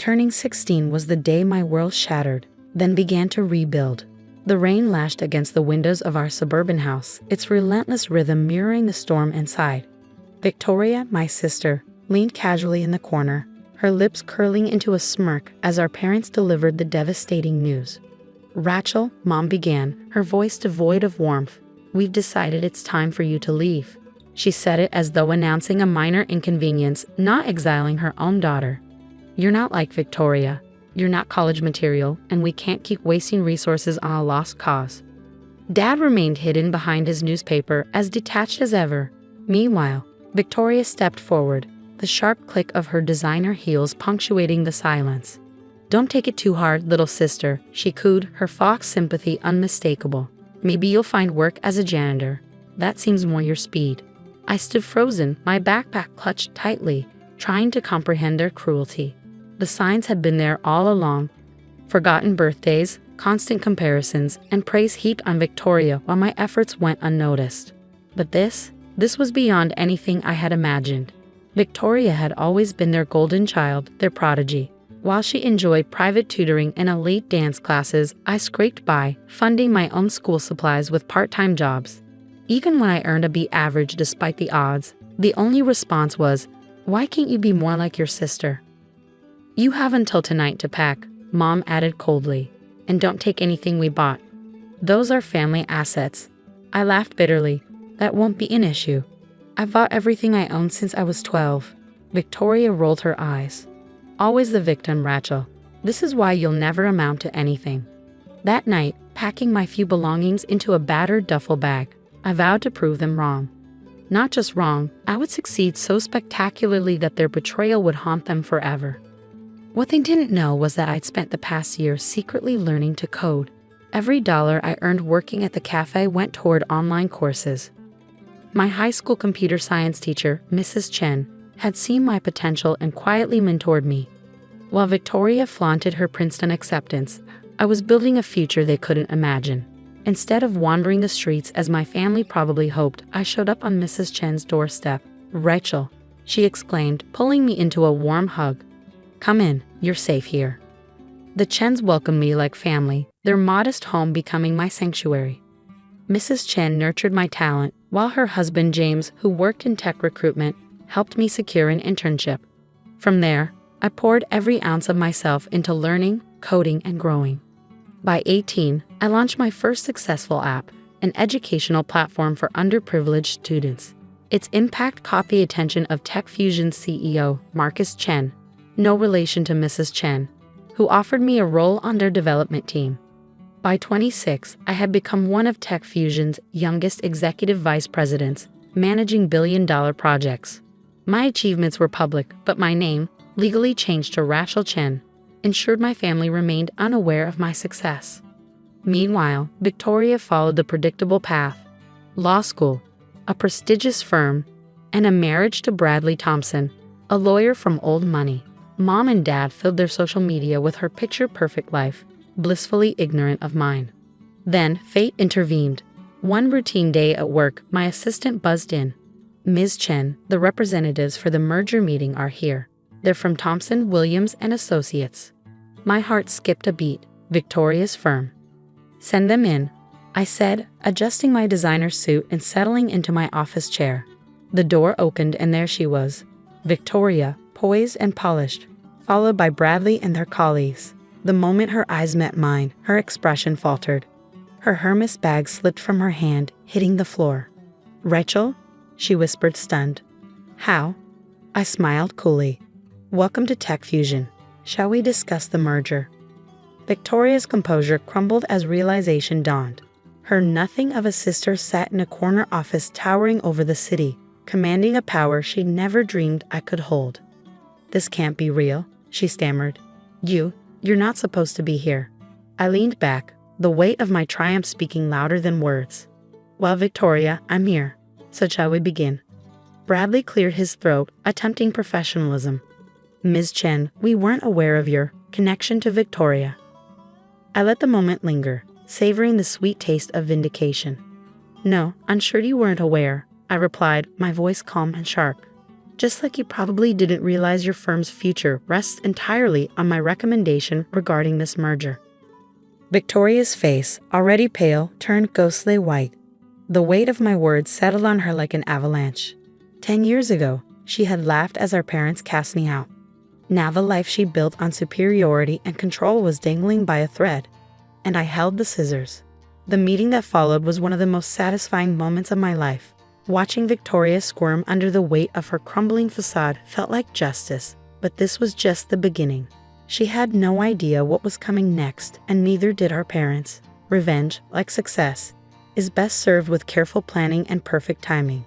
Turning 16 was the day my world shattered, then began to rebuild. The rain lashed against the windows of our suburban house, its relentless rhythm mirroring the storm inside. Victoria, my sister, leaned casually in the corner, her lips curling into a smirk as our parents delivered the devastating news. "Rachel," Mom began, her voice devoid of warmth, "we've decided it's time for you to leave." She said it as though announcing a minor inconvenience, not exiling her own daughter. "You're not like Victoria. You're not college material, and we can't keep wasting resources on a lost cause." Dad remained hidden behind his newspaper, as detached as ever. Meanwhile, Victoria stepped forward, the sharp click of her designer heels punctuating the silence. "Don't take it too hard, little sister," she cooed, her fox sympathy unmistakable. "Maybe you'll find work as a janitor. That seems more your speed." I stood frozen, my backpack clutched tightly, trying to comprehend their cruelty. The signs had been there all along. Forgotten birthdays, constant comparisons, and praise heaped on Victoria while my efforts went unnoticed. But this was beyond anything I had imagined. Victoria had always been their golden child, their prodigy. While she enjoyed private tutoring and elite dance classes, I scraped by, funding my own school supplies with part-time jobs. Even when I earned a B average despite the odds, the only response was, "Why can't you be more like your sister?" "You have until tonight to pack," Mom added coldly. "And don't take anything we bought. Those are family assets." I laughed bitterly. "That won't be an issue. I've bought everything I own since I was 12. Victoria rolled her eyes. "Always the victim, Rachel. This is why you'll never amount to anything." That night, packing my few belongings into a battered duffel bag, I vowed to prove them wrong. Not just wrong, I would succeed so spectacularly that their betrayal would haunt them forever. What they didn't know was that I'd spent the past year secretly learning to code. Every dollar I earned working at the cafe went toward online courses. My high school computer science teacher, Mrs. Chen, had seen my potential and quietly mentored me. While Victoria flaunted her Princeton acceptance, I was building a future they couldn't imagine. Instead of wandering the streets as my family probably hoped, I showed up on Mrs. Chen's doorstep. "Rachel," she exclaimed, pulling me into a warm hug. "Come in, you're safe here." The Chens welcomed me like family, their modest home becoming my sanctuary. Mrs. Chen nurtured my talent, while her husband James, who worked in tech recruitment, helped me secure an internship. From there, I poured every ounce of myself into learning, coding, and growing. By 18, I launched my first successful app, an educational platform for underprivileged students. Its impact caught the attention of TechFusion's CEO, Marcus Chen, no relation to Mrs. Chen, who offered me a role on their development team. By 26, I had become one of TechFusion's youngest executive vice presidents, managing billion-dollar projects. My achievements were public, but my name, legally changed to Rachel Chen, ensured my family remained unaware of my success. Meanwhile, Victoria followed the predictable path: law school, a prestigious firm, and a marriage to Bradley Thompson, a lawyer from old money. Mom and Dad filled their social media with her picture-perfect life, blissfully ignorant of mine. Then, fate intervened. One routine day at work, my assistant buzzed in. "Ms. Chen, the representatives for the merger meeting are here. They're from Thompson, Williams & Associates." My heart skipped a beat. Victoria's firm. "Send them in," I said, adjusting my designer suit and settling into my office chair. The door opened and there she was, Victoria, poised and polished, followed by Bradley and their colleagues. The moment her eyes met mine, her expression faltered. Her Hermes bag slipped from her hand, hitting the floor. "Rachel?" she whispered, stunned. "How?" I smiled coolly. "Welcome to TechFusion. Shall we discuss the merger?" Victoria's composure crumbled as realization dawned. Her nothing of a sister sat in a corner office towering over the city, commanding a power she never dreamed I could hold. "This can't be real," she stammered. You're not supposed to be here." I leaned back, the weight of my triumph speaking louder than words. "Well, Victoria, I'm here. So shall we begin?" Bradley cleared his throat, attempting professionalism. "Ms. Chen, we weren't aware of your connection to Victoria." I let the moment linger, savoring the sweet taste of vindication. "No, I'm sure you weren't aware," I replied, my voice calm and sharp. Just like you probably didn't realize your firm's future rests entirely on my recommendation regarding this merger. Victoria's face, already pale, turned ghostly white. The weight of my words settled on her like an avalanche. 10 years ago, she had laughed as our parents cast me out. Now the life she built on superiority and control was dangling by a thread, and I held the scissors. The meeting that followed was one of the most satisfying moments of my life. Watching Victoria squirm under the weight of her crumbling facade felt like justice, but this was just the beginning. She had no idea what was coming next, and neither did our parents. Revenge, like success, is best served with careful planning and perfect timing.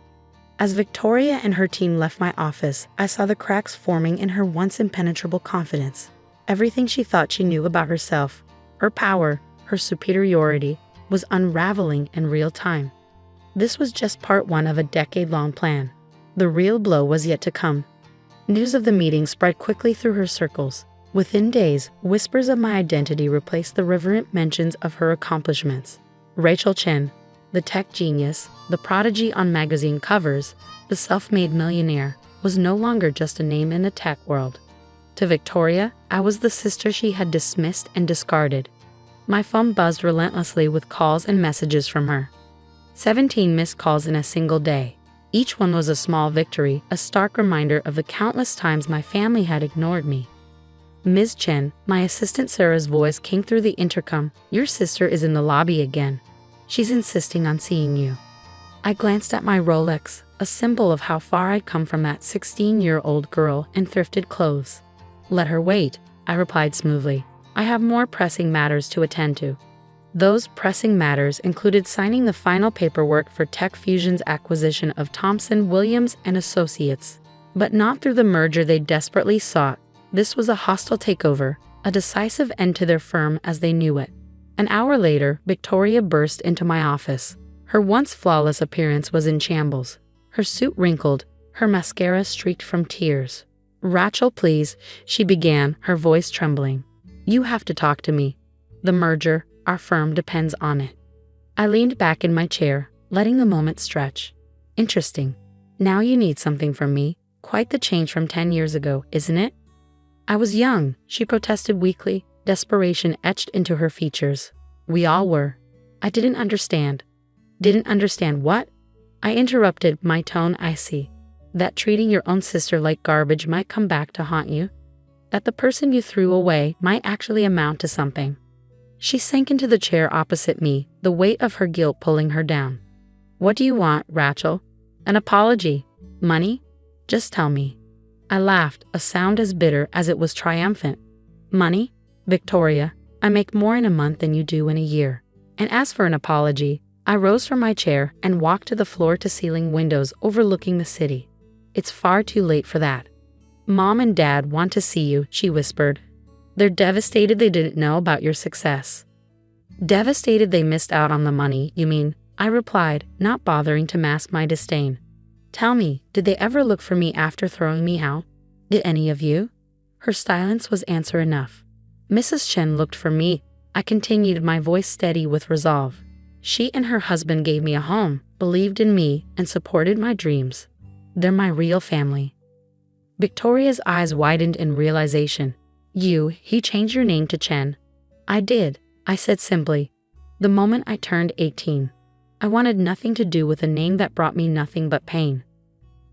As Victoria and her team left my office, I saw the cracks forming in her once impenetrable confidence. Everything she thought she knew about herself, her power, her superiority, was unraveling in real time. This was just part one of a decade-long plan. The real blow was yet to come. News of the meeting spread quickly through her circles. Within days, whispers of my identity replaced the reverent mentions of her accomplishments. Rachel Chen, the tech genius, the prodigy on magazine covers, the self-made millionaire, was no longer just a name in the tech world. To Victoria, I was the sister she had dismissed and discarded. My phone buzzed relentlessly with calls and messages from her. 17 missed calls in a single day. Each one was a small victory, a stark reminder of the countless times my family had ignored me. Ms. Chen, my assistant Sarah's voice came through the intercom. "Your sister is in the lobby again. She's insisting on seeing you." I glanced at my Rolex, a symbol of how far I'd come from that 16-year-old girl in thrifted clothes. "Let her wait," I replied smoothly. "I have more pressing matters to attend to." Those pressing matters included signing the final paperwork for Tech Fusion's acquisition of Thomson Williams & Associates. But not through the merger they desperately sought. This was a hostile takeover, a decisive end to their firm as they knew it. An hour later, Victoria burst into my office. Her once flawless appearance was in shambles. Her suit wrinkled, her mascara streaked from tears. "Rachel, please," she began, her voice trembling. "You have to talk to me. The merger, our firm depends on it." I leaned back in my chair, letting the moment stretch. "Interesting. Now you need something from me. Quite the change from 10 years ago, isn't it?" "I was young," she protested weakly, desperation etched into her features. "We all were." I didn't understand. "Didn't understand what?" I interrupted, my tone icy. "That treating your own sister like garbage might come back to haunt you. That the person you threw away might actually amount to something." She sank into the chair opposite me, the weight of her guilt pulling her down. "What do you want, Rachel? An apology? Money? Just tell me." I laughed, a sound as bitter as it was triumphant. "Money? Victoria, I make more in a month than you do in a year. And as for an apology," I rose from my chair and walked to the floor-to-ceiling windows overlooking the city. "It's far too late for that. Mom and Dad want to see you," she whispered. "They're devastated they didn't know about your success." "Devastated they missed out on the money, you mean?" I replied, not bothering to mask my disdain. "Tell me, did they ever look for me after throwing me out? Did any of you?" Her silence was answer enough. "Mrs. Chen looked for me," I continued, my voice steady with resolve. "She and her husband gave me a home, believed in me, and supported my dreams. They're my real family." Victoria's eyes widened in realization. He changed your name to Chen." "I did," I said simply. "The moment I turned 18. I wanted nothing to do with a name that brought me nothing but pain."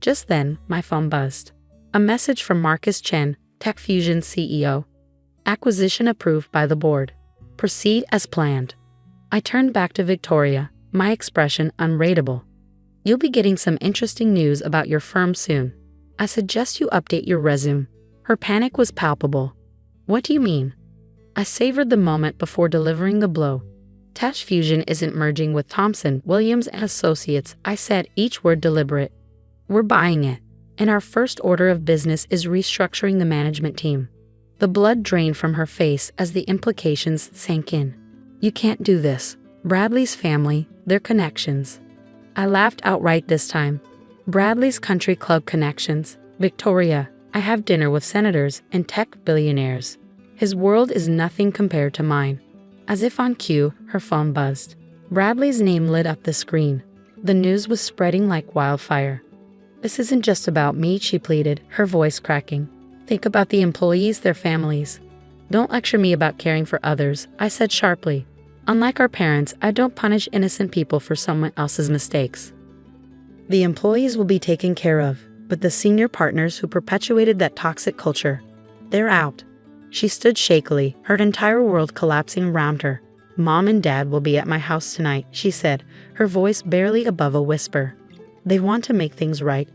Just then, my phone buzzed. A message from Marcus Chen, Tech Fusion's CEO. "Acquisition approved by the board. Proceed as planned." I turned back to Victoria, my expression unreadable. "You'll be getting some interesting news about your firm soon. I suggest you update your resume." Her panic was palpable. "What do you mean?" I savored the moment before delivering the blow. "Tech Fusion isn't merging with Thomson Williams & Associates," I said, each word deliberate. "We're buying it, and our first order of business is restructuring the management team." The blood drained from her face as the implications sank in. "You can't do this. Bradley's family, their connections." I laughed outright this time. "Bradley's country club connections? Victoria, I have dinner with senators and tech billionaires. His world is nothing compared to mine." As if on cue, her phone buzzed. Bradley's name lit up the screen. The news was spreading like wildfire. This isn't just about me, she pleaded, her voice cracking. Think about the employees, their families. Don't lecture me about caring for others, I said sharply. Unlike our parents, I don't punish innocent people for someone else's mistakes. The employees will be taken care of, but the senior partners who perpetuated that toxic culture, they're out. She stood shakily, her entire world collapsing around her. Mom and Dad will be at my house tonight, she said, her voice barely above a whisper. They want to make things right.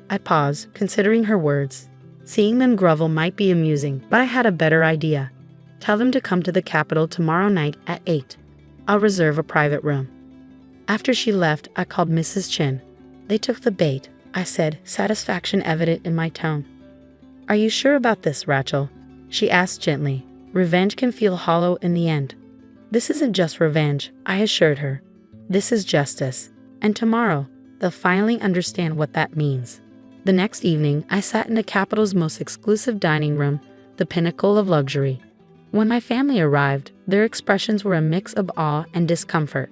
I paused, considering her words. Seeing them grovel might be amusing, but I had a better idea. Tell them to come to the Capitol tomorrow night at 8. I'll reserve a private room. After she left, I called Mrs. Chin. They took the bait, I said, satisfaction evident in my tone. Are you sure about this, Rachel? She asked gently. Revenge can feel hollow in the end. This isn't just revenge, I assured her. This is justice. And tomorrow, they'll finally understand what that means. The next evening, I sat in the Capitol's most exclusive dining room, the pinnacle of luxury. When my family arrived, their expressions were a mix of awe and discomfort.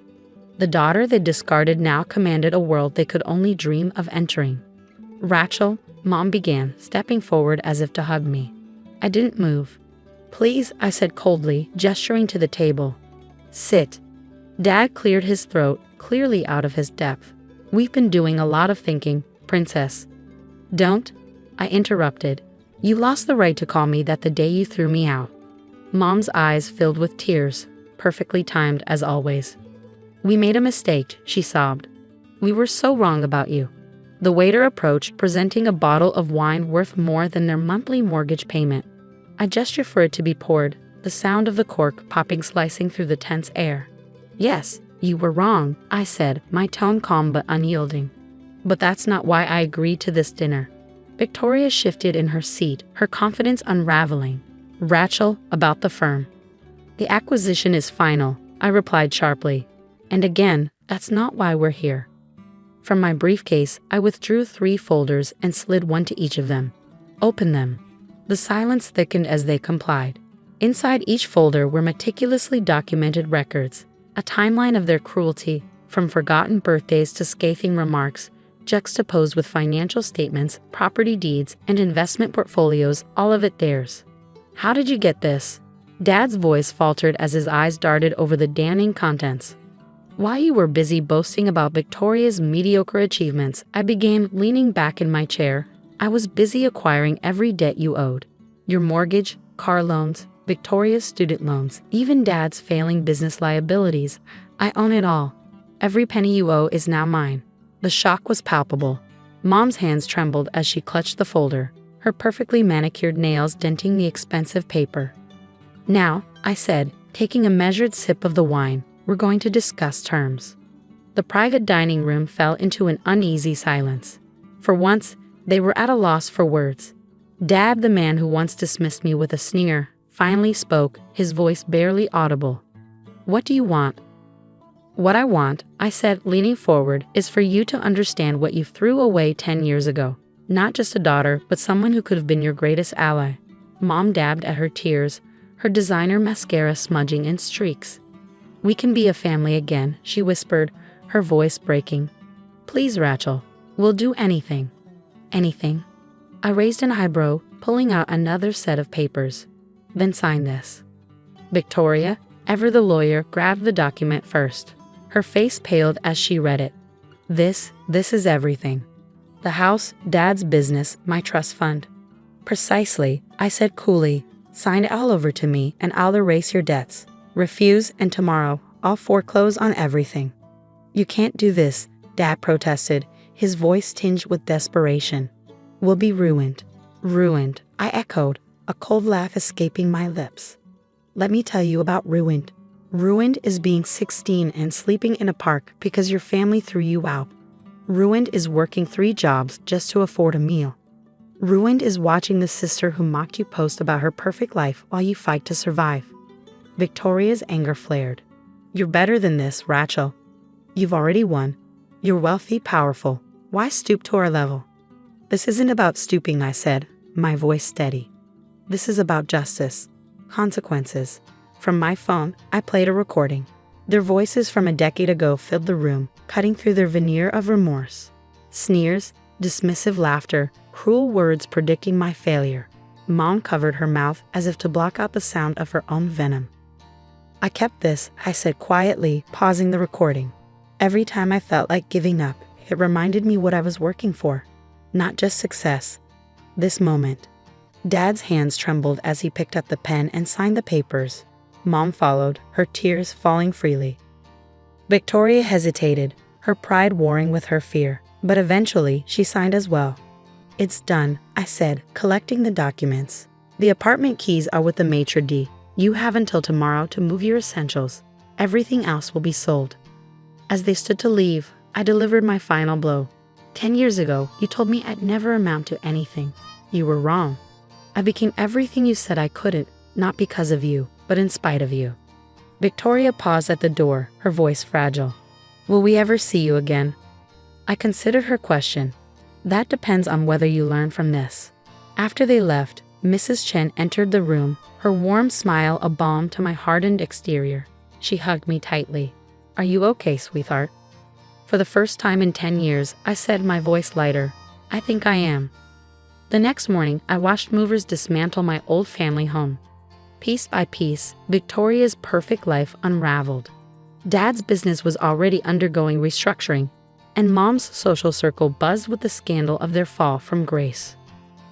The daughter they discarded now commanded a world they could only dream of entering. Rachel, Mom began, stepping forward as if to hug me. I didn't move. Please, I said coldly, gesturing to the table. Sit. Dad cleared his throat, clearly out of his depth. We've been doing a lot of thinking, Princess. Don't, I interrupted. You lost the right to call me that the day you threw me out. Mom's eyes filled with tears, perfectly timed as always. We made a mistake, she sobbed. We were so wrong about you. The waiter approached, presenting a bottle of wine worth more than their monthly mortgage payment. I gestured for it to be poured, the sound of the cork popping slicing through the tense air. Yes, you were wrong, I said, my tone calm but unyielding. But that's not why I agreed to this dinner. Victoria shifted in her seat, her confidence unraveling. Rachel, about the firm. The acquisition is final, I replied sharply. And again, that's not why we're here. From my briefcase, I withdrew 3 folders and slid one to each of them. Open them. The silence thickened as they complied. Inside each folder were meticulously documented records, a timeline of their cruelty, from forgotten birthdays to scathing remarks, juxtaposed with financial statements, property deeds, and investment portfolios, all of it theirs. How did you get this? Dad's voice faltered as his eyes darted over the damning contents. While you were busy boasting about Victoria's mediocre achievements, I began leaning back in my chair. I was busy acquiring every debt you owed. Your mortgage, car loans, Victoria's student loans, even Dad's failing business liabilities. I own it all. Every penny you owe is now mine. The shock was palpable. Mom's hands trembled as she clutched the folder, her perfectly manicured nails denting the expensive paper. Now, I said, taking a measured sip of the wine, we're going to discuss terms. The private dining room fell into an uneasy silence. For once, they were at a loss for words. Dad, the man who once dismissed me with a sneer, finally spoke, his voice barely audible. What do you want? What I want, I said, leaning forward, is for you to understand what you threw away 10 years ago. Not just a daughter, but someone who could have been your greatest ally. Mom dabbed at her tears, her designer mascara smudging in streaks. We can be a family again, she whispered, her voice breaking. Please, Rachel, we'll do anything. Anything. I raised an eyebrow, pulling out another set of papers. Then sign this. Victoria, ever the lawyer, grabbed the document first. Her face paled as she read it. This is everything. The house, Dad's business, my trust fund. Precisely, I said coolly. Sign it all over to me and I'll erase your debts. Refuse and tomorrow, I'll foreclose on everything. You can't do this, Dad protested, his voice tinged with desperation. We'll be ruined. Ruined, I echoed, a cold laugh escaping my lips. Let me tell you about ruined. Ruined is being 16 and sleeping in a park because your family threw you out. Ruined is working 3 jobs just to afford a meal. Ruined is watching the sister who mocked you post about her perfect life while you fight to survive. Victoria's anger flared. You're better than this, Rachel. You've already won. You're wealthy, powerful. Why stoop to our level? This isn't about stooping, I said, my voice steady. This is about justice. Consequences. From my phone, I played a recording. Their voices from a decade ago filled the room, cutting through their veneer of remorse. Sneers, Dismissive laughter, cruel words predicting my failure. Mom covered her mouth as if to block out the sound of her own venom. I kept this, I said quietly, pausing the recording. Every time I felt like giving up, it reminded me what I was working for. Not just success. This moment. Dad's hands trembled as he picked up the pen and signed the papers. Mom followed, her tears falling freely. Victoria hesitated, her pride warring with her fear, but eventually she signed as well. It's done, I said, collecting the documents. The apartment keys are with the maitre d'. You have until tomorrow to move your essentials. Everything else will be sold. As they stood to leave, I delivered my final blow. 10 years ago, you told me I'd never amount to anything. You were wrong. I became everything you said I couldn't, not because of you, but in spite of you. Victoria paused at the door, her voice fragile. Will we ever see you again? I considered her question. That depends on whether you learn from this. After they left, Mrs. Chen entered the room, her warm smile a balm to my hardened exterior. She hugged me tightly. Are you okay, sweetheart? For the first time in 10 years, I said, my voice lighter. I think I am. The next morning, I watched movers dismantle my old family home. Piece by piece, Victoria's perfect life unraveled. Dad's business was already undergoing restructuring, and Mom's social circle buzzed with the scandal of their fall from grace.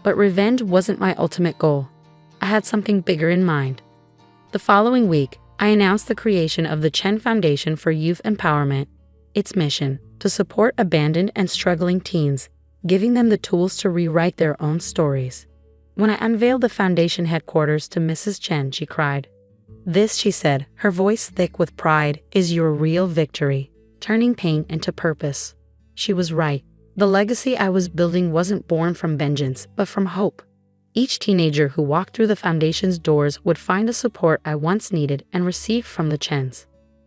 But revenge wasn't my ultimate goal. I had something bigger in mind. The following week, I announced the creation of the Chen Foundation for Youth Empowerment. Its mission, to support abandoned and struggling teens, giving them the tools to rewrite their own stories. When I unveiled the foundation headquarters to Mrs. Chen, she cried. This, she said, her voice thick with pride, is your real victory, turning pain into purpose. She was right. The legacy I was building wasn't born from vengeance, but from hope. Each teenager who walked through the foundation's doors would find the support I once needed and received from the Chens.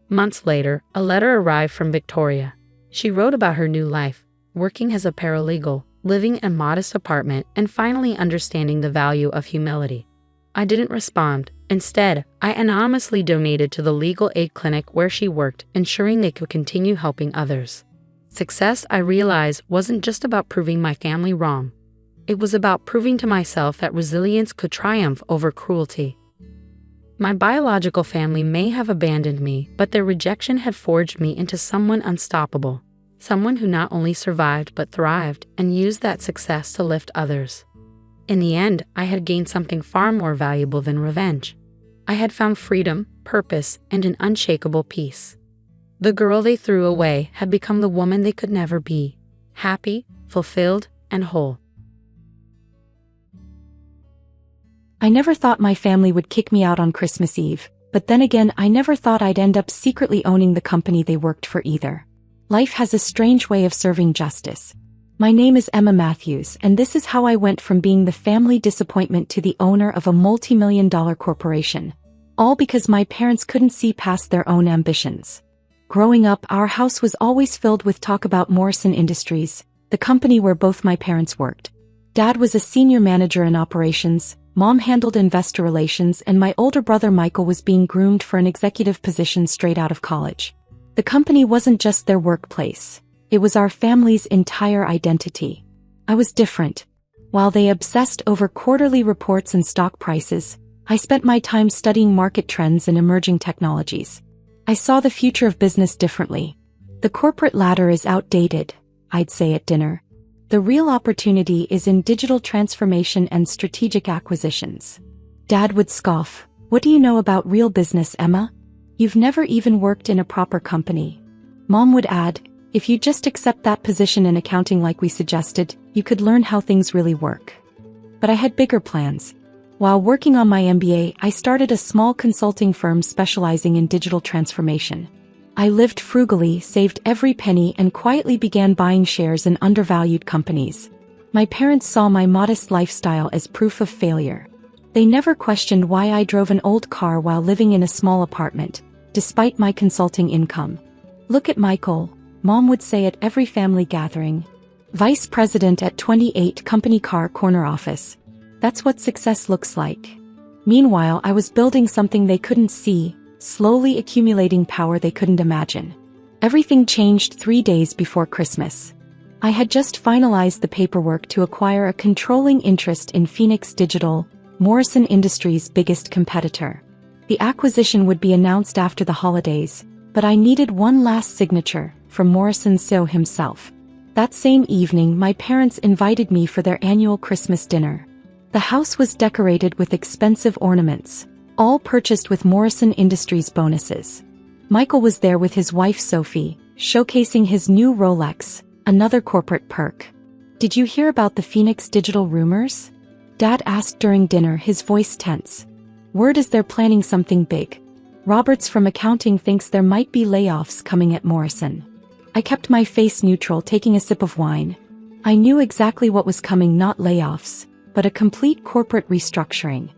Months later, a letter arrived from Victoria. She wrote about her new life, working as a paralegal, living in a modest apartment, and finally understanding the value of humility. I didn't respond. Instead, I anonymously donated to the legal aid clinic where she worked, ensuring they could continue helping others. Success, I realized, wasn't just about proving my family wrong. It was about proving to myself that resilience could triumph over cruelty. My biological family may have abandoned me, but their rejection had forged me into someone unstoppable. Someone who not only survived but thrived and used that success to lift others. In the end, I had gained something far more valuable than revenge. I had found freedom, purpose, and an unshakable peace. The girl they threw away had become the woman they could never be, happy, fulfilled, and whole. I never thought my family would kick me out on Christmas Eve, but then again I never thought I'd end up secretly owning the company they worked for either. Life has a strange way of serving justice. My name is Emma Matthews, and this is how I went from being the family disappointment to the owner of a multi-million-dollar corporation. All because my parents couldn't see past their own ambitions. Growing up, our house was always filled with talk about Morrison Industries, the company where both my parents worked. Dad was a senior manager in operations, Mom handled investor relations, and my older brother Michael was being groomed for an executive position straight out of college. The company wasn't just their workplace. It was our family's entire identity. I was different. While they obsessed over quarterly reports and stock prices, I spent my time studying market trends and emerging technologies. I saw the future of business differently. The corporate ladder is outdated, I'd say at dinner. The real opportunity is in digital transformation and strategic acquisitions. Dad would scoff. What do you know about real business, Emma? You've never even worked in a proper company. Mom would add, if you just accept that position in accounting like we suggested, you could learn how things really work. But I had bigger plans. While working on my MBA, I started a small consulting firm specializing in digital transformation. I lived frugally, saved every penny, and quietly began buying shares in undervalued companies. My parents saw my modest lifestyle as proof of failure. They never questioned why I drove an old car while living in a small apartment, despite my consulting income. Look at Michael, Mom would say at every family gathering. Vice president at 28 company car corner office. That's what success looks like. Meanwhile, I was building something they couldn't see, slowly accumulating power they couldn't imagine. Everything changed 3 days before Christmas. I had just finalized the paperwork to acquire a controlling interest in Phoenix Digital, Morrison Industries' biggest competitor. The acquisition would be announced after the holidays, but I needed one last signature from Morrison's CEO himself. That same evening, my parents invited me for their annual Christmas dinner. The house was decorated with expensive ornaments, all purchased with Morrison Industries bonuses. Michael was there with his wife Sophie, showcasing his new Rolex, another corporate perk. "Did you hear about the Phoenix Digital rumors?" Dad asked during dinner, his voice tense. "Word is they're planning something big. Roberts from accounting thinks there might be layoffs coming at Morrison." I kept my face neutral, taking a sip of wine. I knew exactly what was coming, not layoffs, but a complete corporate restructuring.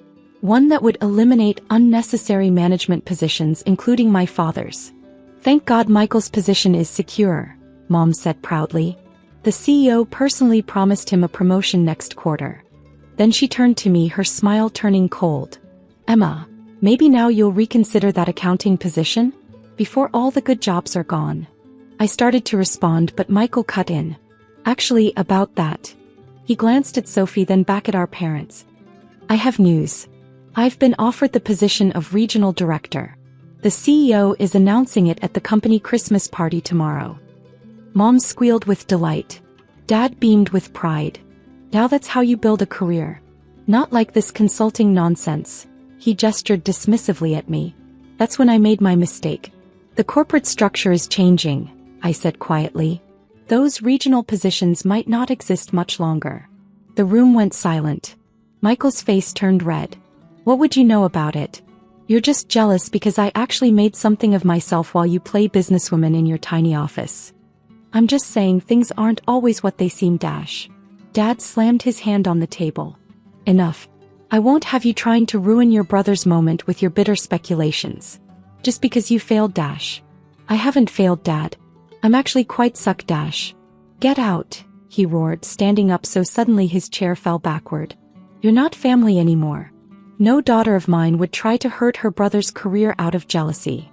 One that would eliminate unnecessary management positions, including my father's. "Thank God Michael's position is secure," Mom said proudly. The CEO personally promised him a promotion next quarter. Then she turned to me, her smile turning cold. "Emma, maybe now you'll reconsider that accounting position? Before all the good jobs are gone." I started to respond, but Michael cut in. "Actually, about that." He glanced at Sophie, then back at our parents. "I have news. I've been offered the position of regional director. The CEO is announcing it at the company Christmas party tomorrow." Mom squealed with delight. Dad beamed with pride. "Now that's how you build a career. Not like this consulting nonsense." He gestured dismissively at me. "That's when I made my mistake. The corporate structure is changing," I said quietly. "Those regional positions might not exist much longer." The room went silent. Michael's face turned red. "What would you know about it? You're just jealous because I actually made something of myself while you play businesswoman in your tiny office." "I'm just saying things aren't always what they seem." Dad slammed his hand on the table. "Enough. I won't have you trying to ruin your brother's moment with your bitter speculations. Just because you failed. I haven't failed, Dad. I'm actually quite suck. Get out," he roared, standing up so suddenly his chair fell backward. "You're not family anymore. No daughter of mine would try to hurt her brother's career out of jealousy."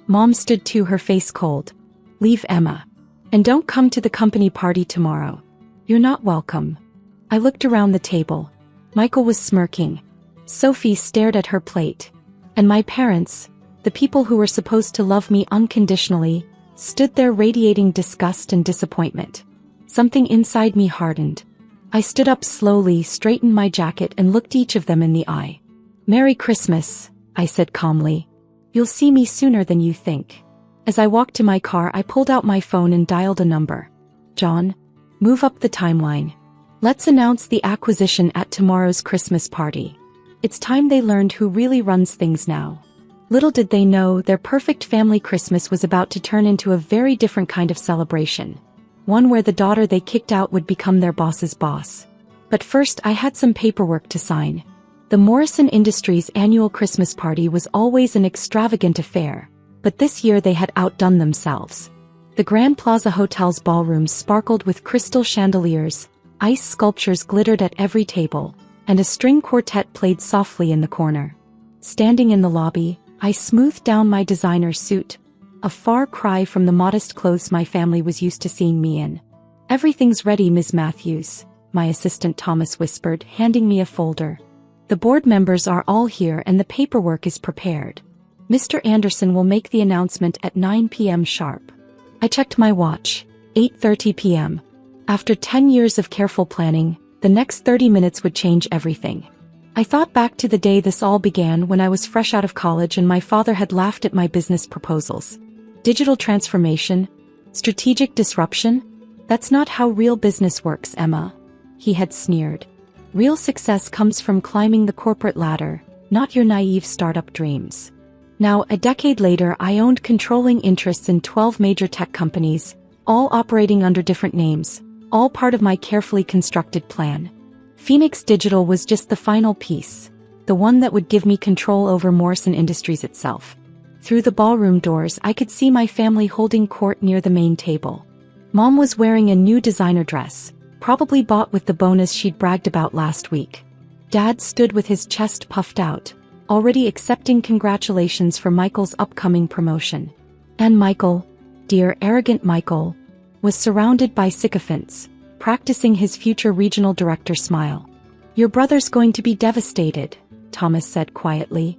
Mom stood too, her face cold. "Leave, Emma. And don't come to the company party tomorrow. You're not welcome." I looked around the table. Michael was smirking. Sophie stared at her plate. And my parents, the people who were supposed to love me unconditionally, stood there radiating disgust and disappointment. Something inside me hardened. I stood up slowly, straightened my jacket, and looked each of them in the eye. "Merry Christmas," I said calmly. "You'll see me sooner than you think." As I walked to my car, I pulled out my phone and dialed a number. "John, move up the timeline. Let's announce the acquisition at tomorrow's Christmas party. It's time they learned who really runs things now." Little did they know, their perfect family Christmas was about to turn into a very different kind of celebration. One where the daughter they kicked out would become their boss's boss. But first, I had some paperwork to sign. The Morrison Industries annual Christmas party was always an extravagant affair, but this year they had outdone themselves. The Grand Plaza Hotel's ballrooms sparkled with crystal chandeliers, ice sculptures glittered at every table, and a string quartet played softly in the corner. Standing in the lobby, I smoothed down my designer suit, a far cry from the modest clothes my family was used to seeing me in. "Everything's ready, Ms. Matthews," my assistant Thomas whispered, handing me a folder. "The board members are all here and the paperwork is prepared. Mr. Anderson will make the announcement at 9 p.m. sharp." I checked my watch. 8:30 p.m. After 10 years of careful planning, the next 30 minutes would change everything. I thought back to the day this all began, when I was fresh out of college and my father had laughed at my business proposals. Digital transformation? Strategic disruption? That's not how real business works, Emma. He had sneered. Real success comes from climbing the corporate ladder, not your naive startup dreams. Now, a decade later, I owned controlling interests in 12 major tech companies, all operating under different names, all part of my carefully constructed plan. Phoenix Digital was just the final piece, the one that would give me control over Morrison Industries itself. Through the ballroom doors, I could see my family holding court near the main table. Mom was wearing a new designer dress, probably bought with the bonus she'd bragged about last week. Dad stood with his chest puffed out, already accepting congratulations for Michael's upcoming promotion. And Michael, dear arrogant Michael, was surrounded by sycophants, practicing his future regional director smile. "Your brother's going to be devastated," Thomas said quietly.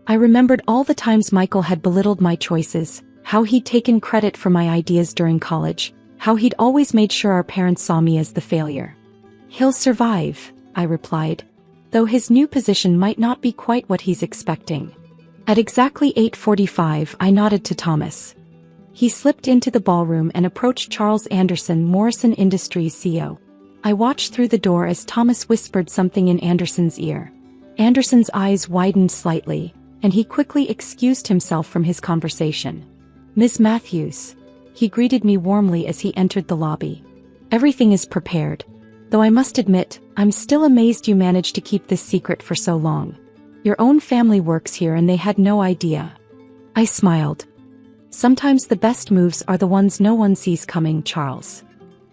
I remembered all the times Michael had belittled my choices, how he'd taken credit for my ideas during college, how he'd always made sure our parents saw me as the failure. "He'll survive," I replied, though his new position might not be quite what he's expecting. At exactly 8:45, I nodded to Thomas. He slipped into the ballroom and approached Charles Anderson, Morrison Industries CEO. I watched through the door as Thomas whispered something in Anderson's ear. Anderson's eyes widened slightly, and he quickly excused himself from his conversation. "Miss Matthews." He greeted me warmly as he entered the lobby. "Everything is prepared. Though I must admit, I'm still amazed you managed to keep this secret for so long. Your own family works here and they had no idea." I smiled. "Sometimes the best moves are the ones no one sees coming, Charles."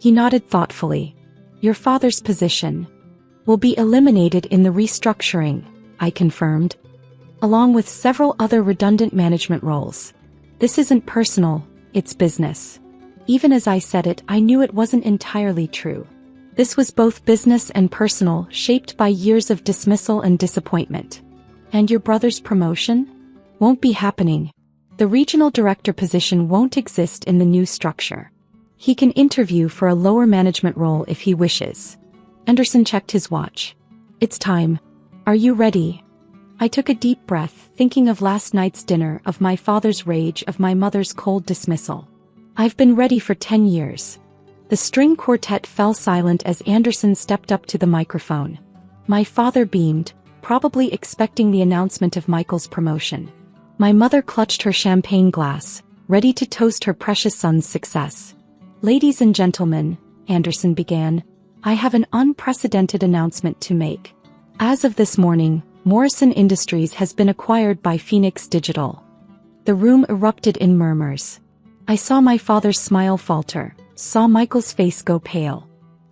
He nodded thoughtfully. "Your father's position will be eliminated in the restructuring," I confirmed, along with several other redundant management roles. "This isn't personal, it's business." Even as I said it, I knew it wasn't entirely true. This was both business and personal, shaped by years of dismissal and disappointment. "And your brother's promotion? Won't be happening. The regional director position won't exist in the new structure. He can interview for a lower management role if he wishes." Anderson checked his watch. "It's time. Are you ready?" I took a deep breath, thinking of last night's dinner, of my father's rage, of my mother's cold dismissal. "I've been ready for 10 years. The string quartet fell silent as Anderson stepped up to the microphone. My father beamed, probably expecting the announcement of Michael's promotion. My mother clutched her champagne glass, ready to toast her precious son's success. "Ladies and gentlemen," Anderson began, "I have an unprecedented announcement to make. As of this morning, Morrison Industries has been acquired by Phoenix Digital." The room erupted in murmurs. I saw my father's smile falter, saw Michael's face go pale.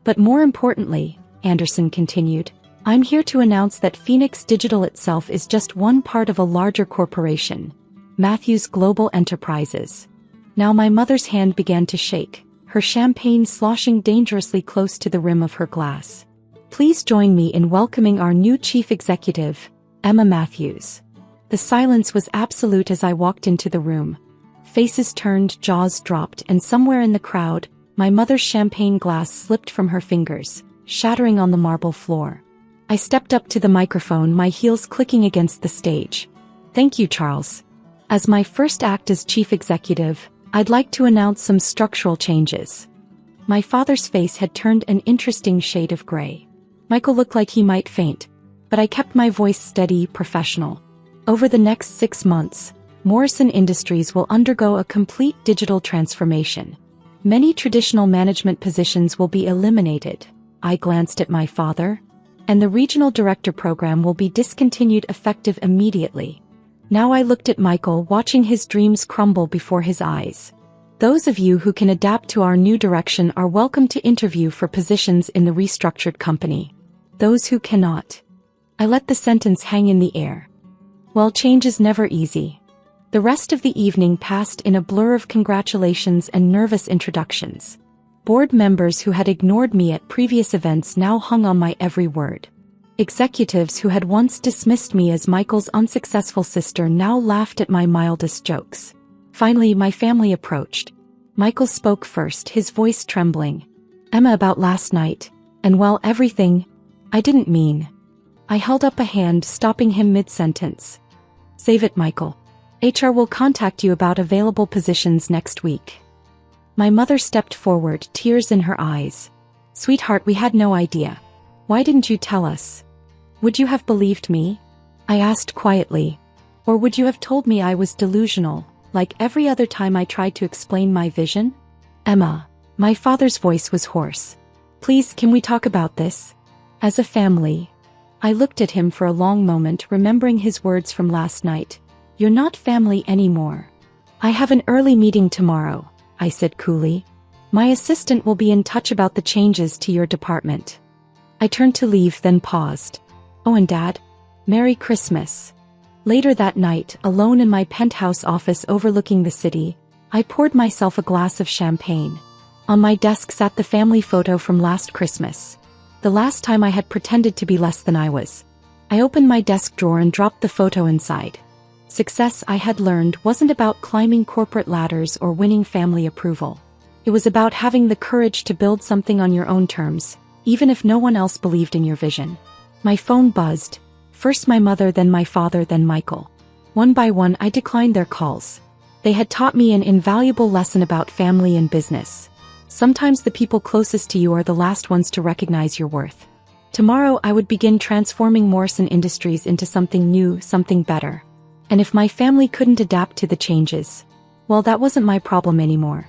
"But more importantly," Anderson continued, "I'm here to announce that Phoenix Digital itself is just one part of a larger corporation, Matthews Global Enterprises." Now my mother's hand began to shake, her champagne sloshing dangerously close to the rim of her glass. "Please join me in welcoming our new chief executive, Emma Matthews." The silence was absolute as I walked into the room. Faces turned, jaws dropped, and somewhere in the crowd, my mother's champagne glass slipped from her fingers, shattering on the marble floor. I stepped up to the microphone, my heels clicking against the stage. "Thank you, Charles. As my first act as chief executive, I'd like to announce some structural changes." My father's face had turned an interesting shade of gray. Michael looked like he might faint, but I kept my voice steady, professional. "Over the next 6 months, Morrison Industries will undergo a complete digital transformation. Many traditional management positions will be eliminated." I glanced at my father. "And the regional director program will be discontinued effective immediately." Now I looked at Michael, watching his dreams crumble before his eyes. "Those of you who can adapt to our new direction are welcome to interview for positions in the restructured company. Those who cannot..." I let the sentence hang in the air. Well, change is never easy. The rest of the evening passed in a blur of congratulations and nervous introductions. Board members who had ignored me at previous events now hung on my every word. Executives who had once dismissed me as Michael's unsuccessful sister now laughed at my mildest jokes. Finally, my family approached. Michael spoke first, his voice trembling. "Emma, about last night, and well, everything, I didn't mean..." I held up a hand, stopping him mid-sentence. "Save it, Michael. HR will contact you about available positions next week." My mother stepped forward, tears in her eyes. "Sweetheart, we had no idea. Why didn't you tell us? Would you have believed me?" I asked quietly. "Or would you have told me I was delusional, like every other time I tried to explain my vision?" "Emma," my father's voice was hoarse. "Please, can we talk about this? As a family." I looked at him for a long moment, remembering his words from last night. "You're not family anymore." "I have an early meeting tomorrow," I said coolly. "My assistant will be in touch about the changes to your department." I turned to leave, then paused. "Oh, and Dad? Merry Christmas." Later that night, alone in my penthouse office overlooking the city, I poured myself a glass of champagne. On my desk sat the family photo from last Christmas. The last time I had pretended to be less than I was. I opened my desk drawer and dropped the photo inside. Success, I had learned, wasn't about climbing corporate ladders or winning family approval. It was about having the courage to build something on your own terms, even if no one else believed in your vision. My phone buzzed. First my mother, then my father, then Michael. One by one I declined their calls. They had taught me an invaluable lesson about family and business. Sometimes the people closest to you are the last ones to recognize your worth. Tomorrow I would begin transforming Morrison Industries into something new, something better. And if my family couldn't adapt to the changes, well, that wasn't my problem anymore.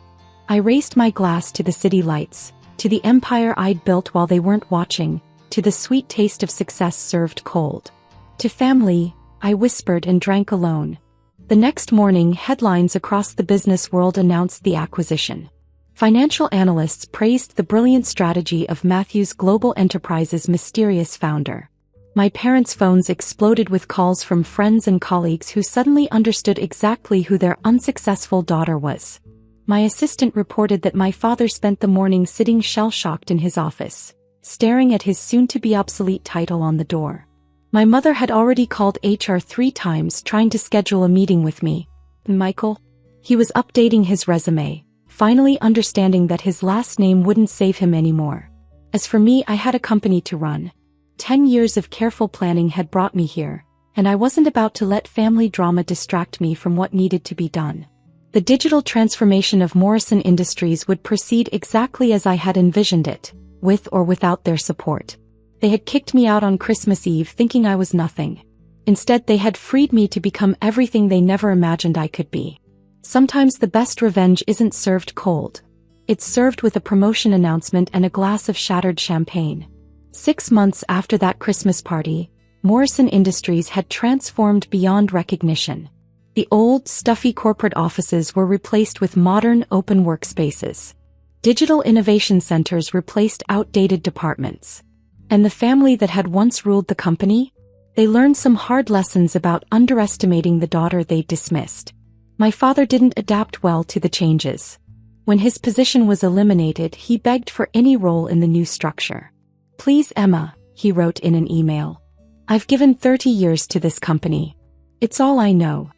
I raised my glass to the city lights, to the empire I'd built while they weren't watching, to the sweet taste of success served cold. To family, I whispered and drank alone. The next morning, headlines across the business world announced the acquisition. Financial analysts praised the brilliant strategy of Matthews Global Enterprises' mysterious founder. My parents' phones exploded with calls from friends and colleagues who suddenly understood exactly who their unsuccessful daughter was. My assistant reported that my father spent the morning sitting shell-shocked in his office, staring at his soon-to-be obsolete title on the door. My mother had already called HR 3 times trying to schedule a meeting with me. Michael? He was updating his resume, finally understanding that his last name wouldn't save him anymore. As for me, I had a company to run. 10 years of careful planning had brought me here, and I wasn't about to let family drama distract me from what needed to be done. The digital transformation of Morrison Industries would proceed exactly as I had envisioned it, with or without their support. They had kicked me out on Christmas Eve thinking I was nothing. Instead, they had freed me to become everything they never imagined I could be. Sometimes the best revenge isn't served cold. It's served with a promotion announcement and a glass of shattered champagne. 6 months after that Christmas party, Morrison Industries had transformed beyond recognition. The old, stuffy corporate offices were replaced with modern, open workspaces. Digital innovation centers replaced outdated departments. And the family that had once ruled the company? They learned some hard lessons about underestimating the daughter they'd dismissed. My father didn't adapt well to the changes. When his position was eliminated, he begged for any role in the new structure. "Please, Emma," he wrote in an email. "I've given 30 years to this company. It's all I know."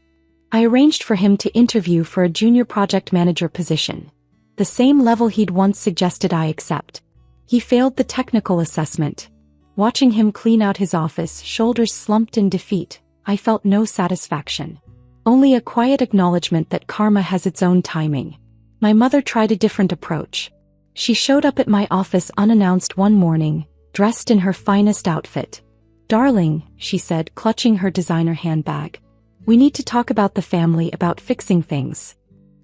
I arranged for him to interview for a junior project manager position, the same level he'd once suggested I accept. He failed the technical assessment. Watching him clean out his office, shoulders slumped in defeat, I felt no satisfaction. Only a quiet acknowledgement that karma has its own timing. My mother tried a different approach. She showed up at my office unannounced one morning, dressed in her finest outfit. "Darling," she said, clutching her designer handbag. "We need to talk about the family, about fixing things."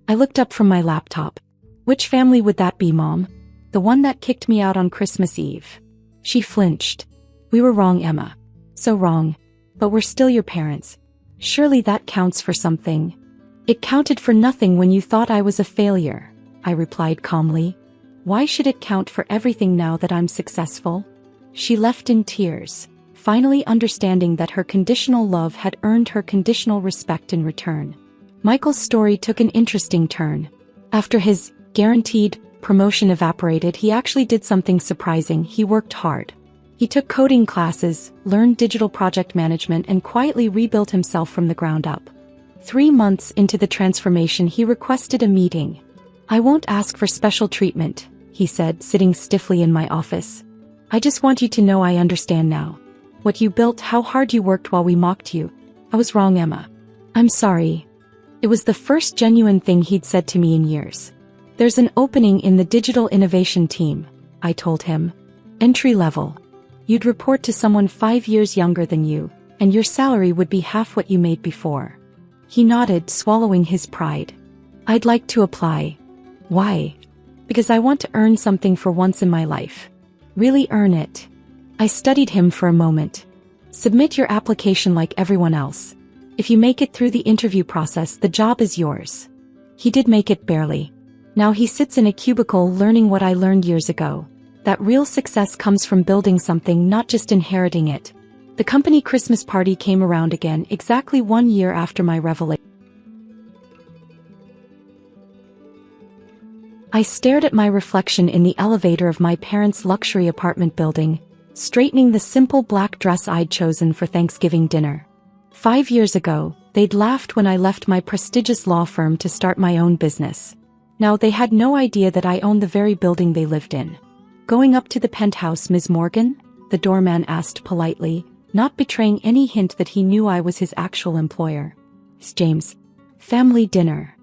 I looked up from my laptop. "Which family would that be, Mom?" "The one that kicked me out on Christmas Eve." She flinched. "We were wrong, Emma. So wrong. But we're still your parents. Surely that counts for something." "It counted for nothing when you thought I was a failure," I replied calmly. "Why should it count for everything now that I'm successful?" She left in tears, finally understanding that her conditional love had earned her conditional respect in return. Michael's story took an interesting turn. After his guaranteed promotion evaporated, he actually did something surprising. He worked hard. He took coding classes, learned digital project management, and quietly rebuilt himself from the ground up. 3 months into the transformation, he requested a meeting. "I won't ask for special treatment," he said, sitting stiffly in my office. "I just want you to know I understand now. What you built, how hard you worked while we mocked you. I was wrong, Emma. I'm sorry." It was the first genuine thing he'd said to me in years. "There's an opening in the digital innovation team," I told him. "Entry level. You'd report to someone 5 years younger than you, and your salary would be half what you made before." He nodded, swallowing his pride. "I'd like to apply." "Why?" "Because I want to earn something for once in my life. Really earn it." I studied him for a moment. "Submit your application like everyone else. If you make it through the interview process, the job is yours." He did make it barely. Now he sits in a cubicle learning what I learned years ago. That real success comes from building something, not just inheriting it. The company Christmas party came around again exactly 1 year after my revelation. I stared at my reflection in the elevator of my parents' luxury apartment building, straightening the simple black dress I'd chosen for Thanksgiving dinner. 5 years ago, they'd laughed when I left my prestigious law firm to start my own business. Now they had no idea that I owned the very building they lived in. "Going up to the penthouse, Ms. Morgan?" the doorman asked politely, not betraying any hint that he knew I was his actual employer. "It's James. Family dinner."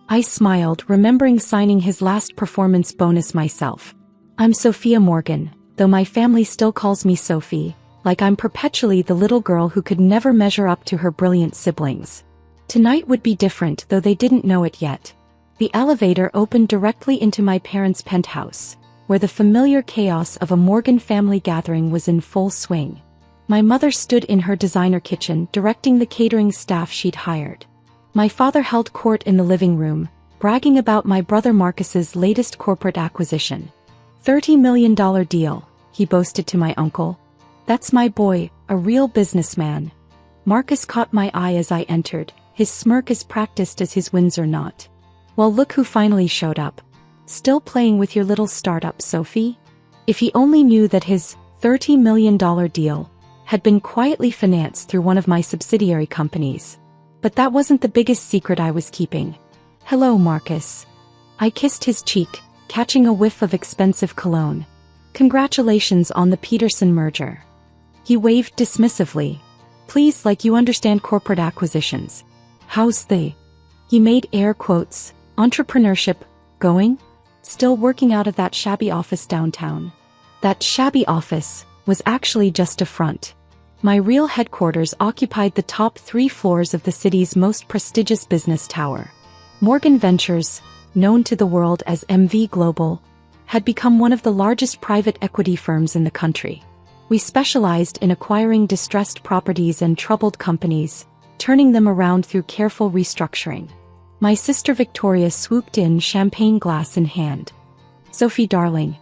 I smiled, remembering signing his last performance bonus myself. "I'm Sophia Morgan, though my family still calls me Sophie, like I'm perpetually the little girl who could never measure up to her brilliant siblings. Tonight would be different, though they didn't know it yet." The elevator opened directly into my parents' penthouse, where the familiar chaos of a Morgan family gathering was in full swing. My mother stood in her designer kitchen, directing the catering staff she'd hired. My father held court in the living room, bragging about my brother Marcus's latest corporate acquisition. $30 million deal, he boasted to my uncle. "That's my boy, a real businessman." Marcus caught my eye as I entered, his smirk as practiced as his Windsor knot. "Well, look who finally showed up. Still playing with your little startup, Sophie?" If he only knew that his $30 million deal had been quietly financed through one of my subsidiary companies. But that wasn't the biggest secret I was keeping. "Hello, Marcus." I kissed his cheek, catching a whiff of expensive cologne. "Congratulations on the Peterson merger." He waved dismissively. "Please, like you understand corporate acquisitions. How's the," he made air quotes, "entrepreneurship going?" "Still working out of that shabby office downtown." That shabby office was actually just a front. My real headquarters occupied the top 3 floors of the city's most prestigious business tower. Morgan Ventures, known to the world as MV Global, had become one of the largest private equity firms in the country. We specialized in acquiring distressed properties and troubled companies, turning them around through careful restructuring. My sister Victoria swooped in, champagne glass in hand. "Sophie, darling,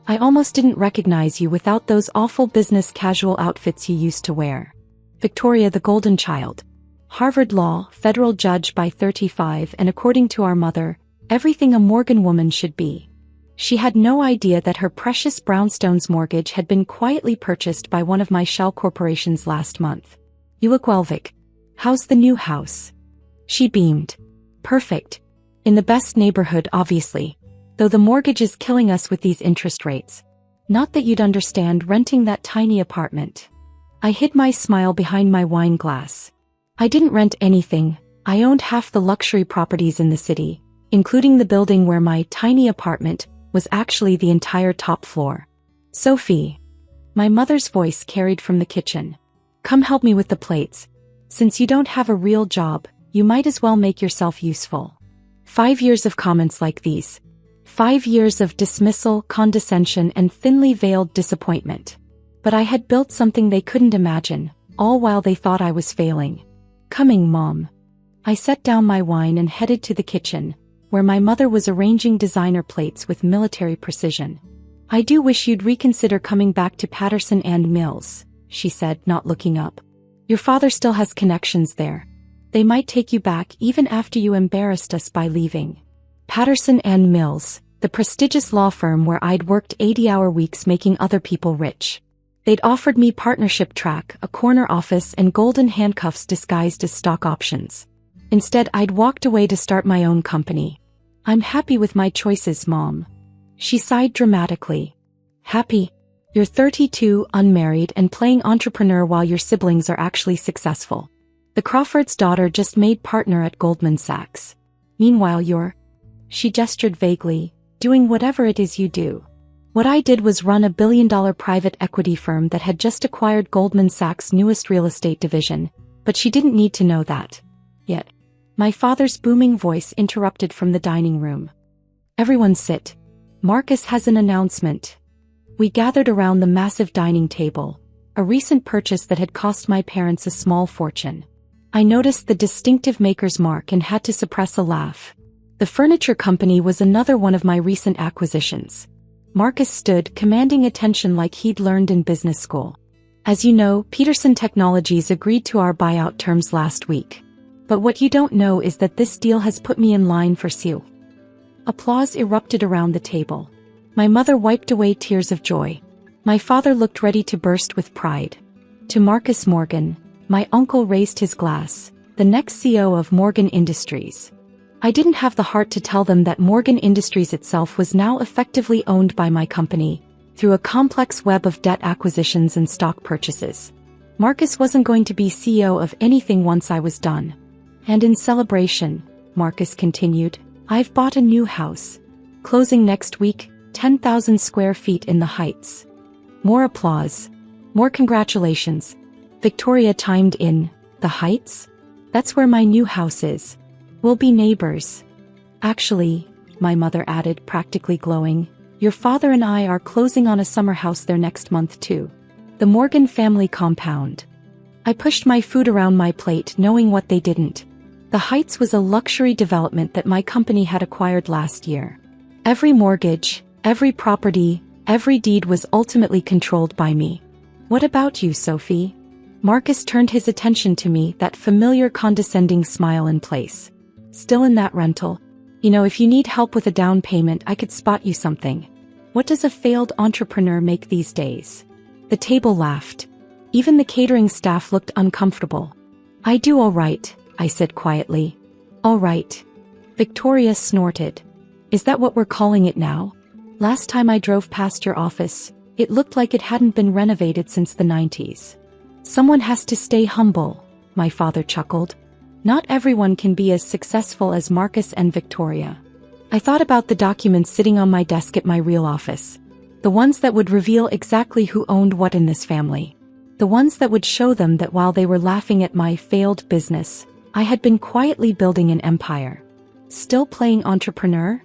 I almost didn't recognize you without those awful business casual outfits you used to wear." Victoria, the golden child. Harvard Law, federal judge by 35, and according to our mother, everything a Morgan woman should be. She had no idea that her precious brownstones mortgage had been quietly purchased by one of my shell corporations last month. "You look well, Vic. How's the new house?" She beamed. "Perfect. In the best neighborhood, obviously. Though the mortgage is killing us with these interest rates. Not that you'd understand renting that tiny apartment." I hid my smile behind my wine glass. I didn't rent anything. I owned half the luxury properties in the city, including the building where my tiny apartment was actually the entire top floor. "Sophie." My mother's voice carried from the kitchen. "Come help me with the plates. Since you don't have a real job, you might as well make yourself useful." 5 years of comments like these. 5 years of dismissal, condescension, and thinly veiled disappointment. But I had built something they couldn't imagine, all while they thought I was failing. "Coming, Mom." I set down my wine and headed to the kitchen, where my mother was arranging designer plates with military precision. "I do wish you'd reconsider coming back to Patterson and Mills," she said, not looking up. "Your father still has connections there. They might take you back even after you embarrassed us by leaving." Patterson and Mills, the prestigious law firm where I'd worked 80-hour weeks making other people rich. They'd offered me partnership track, a corner office, and golden handcuffs disguised as stock options. Instead, I'd walked away to start my own company. "I'm happy with my choices, Mom." She sighed dramatically. "Happy? You're 32, unmarried, and playing entrepreneur while your siblings are actually successful. The Crawford's daughter just made partner at Goldman Sachs. Meanwhile you're," she gestured vaguely, "doing whatever it is you do." What I did was run a billion-dollar private equity firm that had just acquired Goldman Sachs' newest real estate division, but she didn't need to know that. Yet, my father's booming voice interrupted from the dining room. "Everyone sit. Marcus has an announcement." We gathered around the massive dining table, a recent purchase that had cost my parents a small fortune. I noticed the distinctive maker's mark and had to suppress a laugh. The furniture company was another one of my recent acquisitions. Marcus stood, commanding attention like he'd learned in business school. "As you know, Peterson Technologies agreed to our buyout terms last week. But what you don't know is that this deal has put me in line for SEO. Applause erupted around the table. My mother wiped away tears of joy. My father looked ready to burst with pride. To Marcus Morgan, my uncle raised his glass, the next CEO of Morgan Industries. I didn't have the heart to tell them that Morgan Industries itself was now effectively owned by my company, through a complex web of debt acquisitions and stock purchases. Marcus wasn't going to be CEO of anything once I was done. And in celebration, Marcus continued, I've bought a new house. Closing next week, 10,000 square feet in the Heights. More applause. More congratulations. Victoria chimed in, the Heights? That's where my new house is. We'll be neighbors. Actually, my mother added, practically glowing, your father and I are closing on a summer house there next month too. The Morgan family compound. I pushed my food around my plate knowing what they didn't. The Heights was a luxury development that my company had acquired last year. Every mortgage, every property, every deed was ultimately controlled by me. What about you, Sophie? Marcus turned his attention to me, that familiar condescending smile in place. Still in that rental? You know, if you need help with a down payment, I could spot you something. What does a failed entrepreneur make these days? The table laughed. Even the catering staff looked uncomfortable. I do all right, I said quietly. All right. Victoria snorted. Is that what we're calling it now? Last time I drove past your office, it looked like it hadn't been renovated since the 90s. Someone has to stay humble, my father chuckled. Not everyone can be as successful as Marcus and Victoria. I thought about the documents sitting on my desk at my real office. The ones that would reveal exactly who owned what in this family. The ones that would show them that while they were laughing at my failed business, I had been quietly building an empire. Still playing entrepreneur?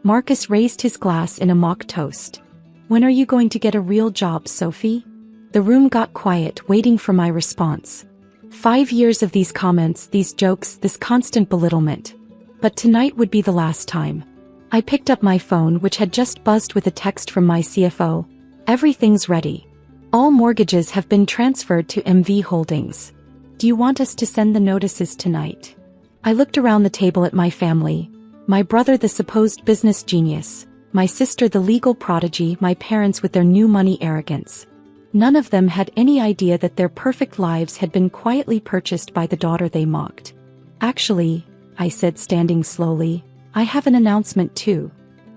Marcus raised his glass in a mock toast. When are you going to get a real job, Sophie? The room got quiet, waiting for my response. 5 years of these comments, these jokes, this constant belittlement. But tonight would be the last time. I picked up my phone, which had just buzzed with a text from my CFO. Everything's ready. All mortgages have been transferred to MV Holdings. Do you want us to send the notices tonight? I looked around the table at my family. My brother, the supposed business genius. My sister, the legal prodigy. My parents with their new money arrogance. None of them had any idea that their perfect lives had been quietly purchased by the daughter they mocked. Actually, I said, standing slowly, I have an announcement too.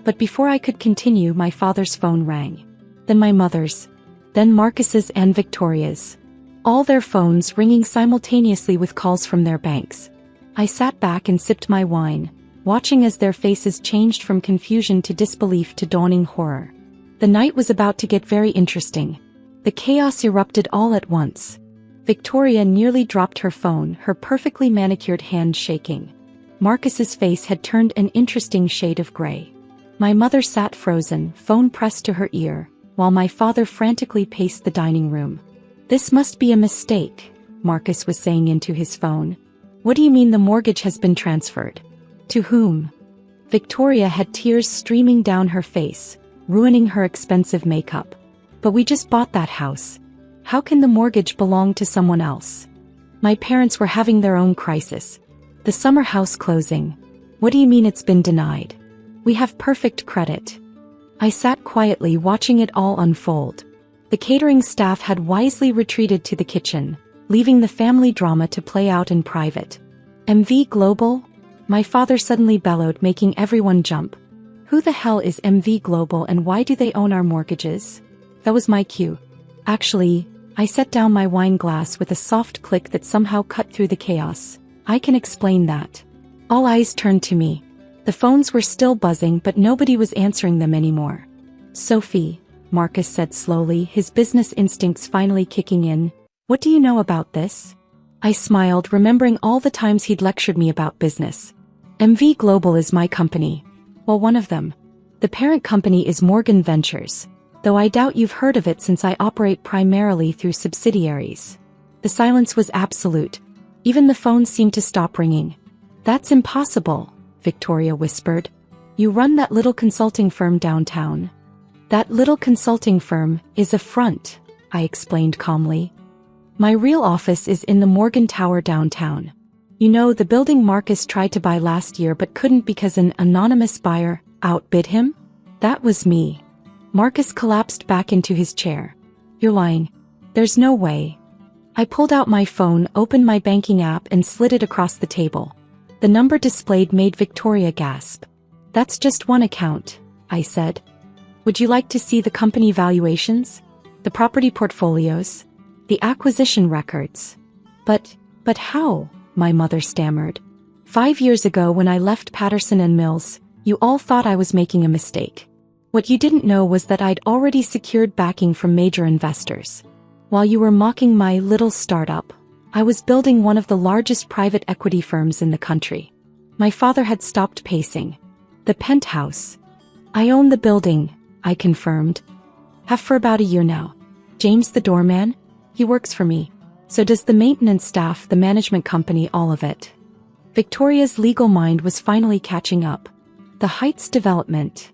But before I could continue, my father's phone rang. Then my mother's. Then Marcus's and Victoria's. All their phones ringing simultaneously with calls from their banks. I sat back and sipped my wine, watching as their faces changed from confusion to disbelief to dawning horror. The night was about to get very interesting. The chaos erupted all at once. Victoria nearly dropped her phone, her perfectly manicured hand shaking. Marcus's face had turned an interesting shade of gray. My mother sat frozen, phone pressed to her ear, while my father frantically paced the dining room. This must be a mistake, Marcus was saying into his phone. What do you mean the mortgage has been transferred? To whom? Victoria had tears streaming down her face, ruining her expensive makeup. But we just bought that house. How can the mortgage belong to someone else? My parents were having their own crisis. The summer house closing. What do you mean it's been denied? We have perfect credit. I sat quietly watching it all unfold. The catering staff had wisely retreated to the kitchen, leaving the family drama to play out in private. MV Global? My father suddenly bellowed, making everyone jump. Who the hell is MV Global and why do they own our mortgages? That was my cue. Actually, I set down my wine glass with a soft click that somehow cut through the chaos. I can explain that. All eyes turned to me. The phones were still buzzing, but nobody was answering them anymore. Sophie, Marcus said slowly, his business instincts finally kicking in. What do you know about this? I smiled, remembering all the times he'd lectured me about business. MV Global is my company. Well, one of them. The parent company is Morgan Ventures, though I doubt you've heard of it since I operate primarily through subsidiaries. The silence was absolute. Even the phone seemed to stop ringing. That's impossible, Victoria whispered. You run that little consulting firm downtown. That little consulting firm is a front, I explained calmly. My real office is in the Morgan Tower downtown. You know, the building Marcus tried to buy last year but couldn't because an anonymous buyer Outbid him? That was me. Marcus collapsed back into his chair. You're lying. There's no way. I pulled out my phone, opened my banking app, and slid it across the table. The number displayed made Victoria gasp. That's just one account, I said. Would you like to see the company valuations? The property portfolios? The acquisition records? But how? My mother stammered. 5 years ago when I left Patterson and Mills, you all thought I was making a mistake. What you didn't know was that I'd already secured backing from major investors. While you were mocking my little startup, I was building one of the largest private equity firms in the country. My father had stopped pacing. The penthouse. I own the building, I confirmed. Have for about a year now. James the doorman? He works for me. So does the maintenance staff, the management company, all of it. Victoria's legal mind was finally catching up. The Heights development.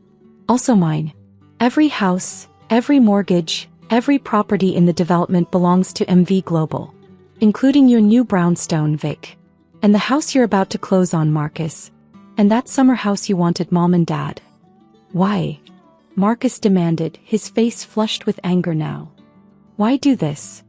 Also mine. Every house, every mortgage, every property in the development belongs to MV Global. Including your new brownstone, Vic. And the house you're about to close on, Marcus. And that summer house you wanted, Mom and Dad. Why? Marcus demanded, his face flushed with anger now. Why do this?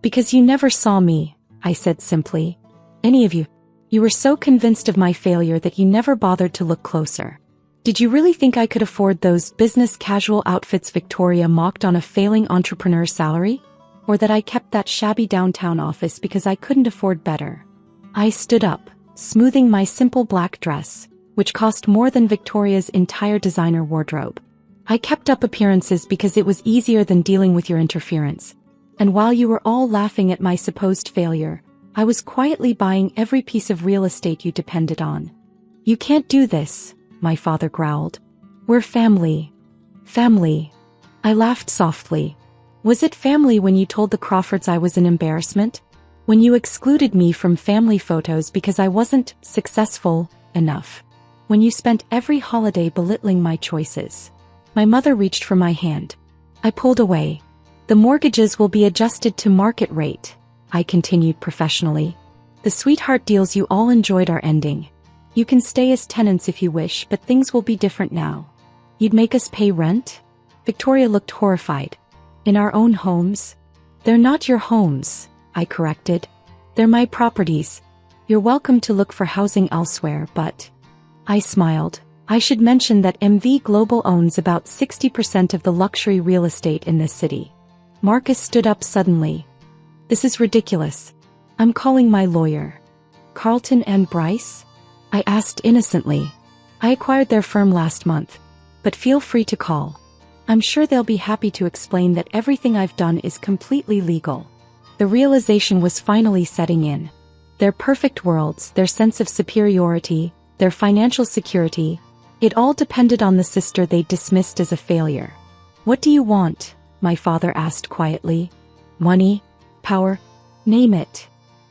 Because you never saw me, I said simply. Any of you. You were so convinced of my failure that you never bothered to look closer. Did you really think I could afford those business casual outfits Victoria mocked on a failing entrepreneur's salary? Or that I kept that shabby downtown office because I couldn't afford better? I stood up, smoothing my simple black dress, which cost more than Victoria's entire designer wardrobe. I kept up appearances because it was easier than dealing with your interference. And while you were all laughing at my supposed failure, I was quietly buying every piece of real estate you depended on. You can't do this, my father growled. We're family. Family. I laughed softly. Was it family when you told the Crawfords I was an embarrassment? When you excluded me from family photos because I wasn't successful enough? When you spent every holiday belittling my choices? My mother reached for my hand. I pulled away. The mortgages will be adjusted to market rate, I continued professionally. The sweetheart deals you all enjoyed are ending. You can stay as tenants if you wish, but things will be different now. You'd make us pay rent? Victoria looked horrified. In our own homes? They're not your homes, I corrected. They're my properties. You're welcome to look for housing elsewhere, but... I smiled. I should mention that MV Global owns about 60% of the luxury real estate in this city. Marcus stood up suddenly. This is ridiculous. I'm calling my lawyer. Carlton and Bryce? I asked innocently. I acquired their firm last month. But feel free to call. I'm sure they'll be happy to explain that everything I've done is completely legal. The realization was finally setting in. Their perfect worlds, their sense of superiority, their financial security, it all depended on the sister they dismissed as a failure. What do you want? My father asked quietly. Money? Power? Name it.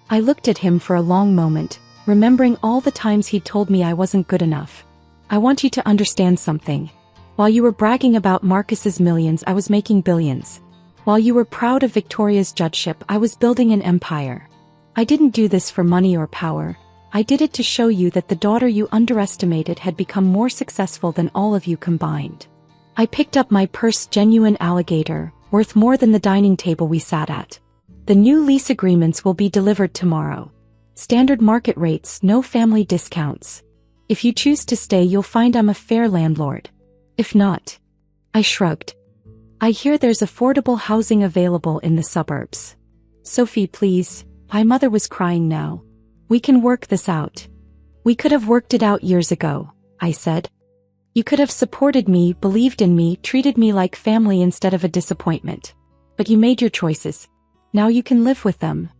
I looked at him for a long moment, remembering all the times he'd told me I wasn't good enough. I want you to understand something. While you were bragging about Marcus's millions, I was making billions. While you were proud of Victoria's judgeship, I was building an empire. I didn't do this for money or power. I did it to show you that the daughter you underestimated had become more successful than all of you combined. I picked up my purse, genuine alligator, worth more than the dining table we sat at. The new lease agreements will be delivered tomorrow. Standard market rates, no family discounts. If you choose to stay, you'll find I'm a fair landlord. If not, I shrugged. I hear there's affordable housing available in the suburbs. Sophie, please. My mother was crying now. We can work this out. We could have worked it out years ago, I said. You could have supported me, believed in me, treated me like family instead of a disappointment. But you made your choices. Now you can live with them.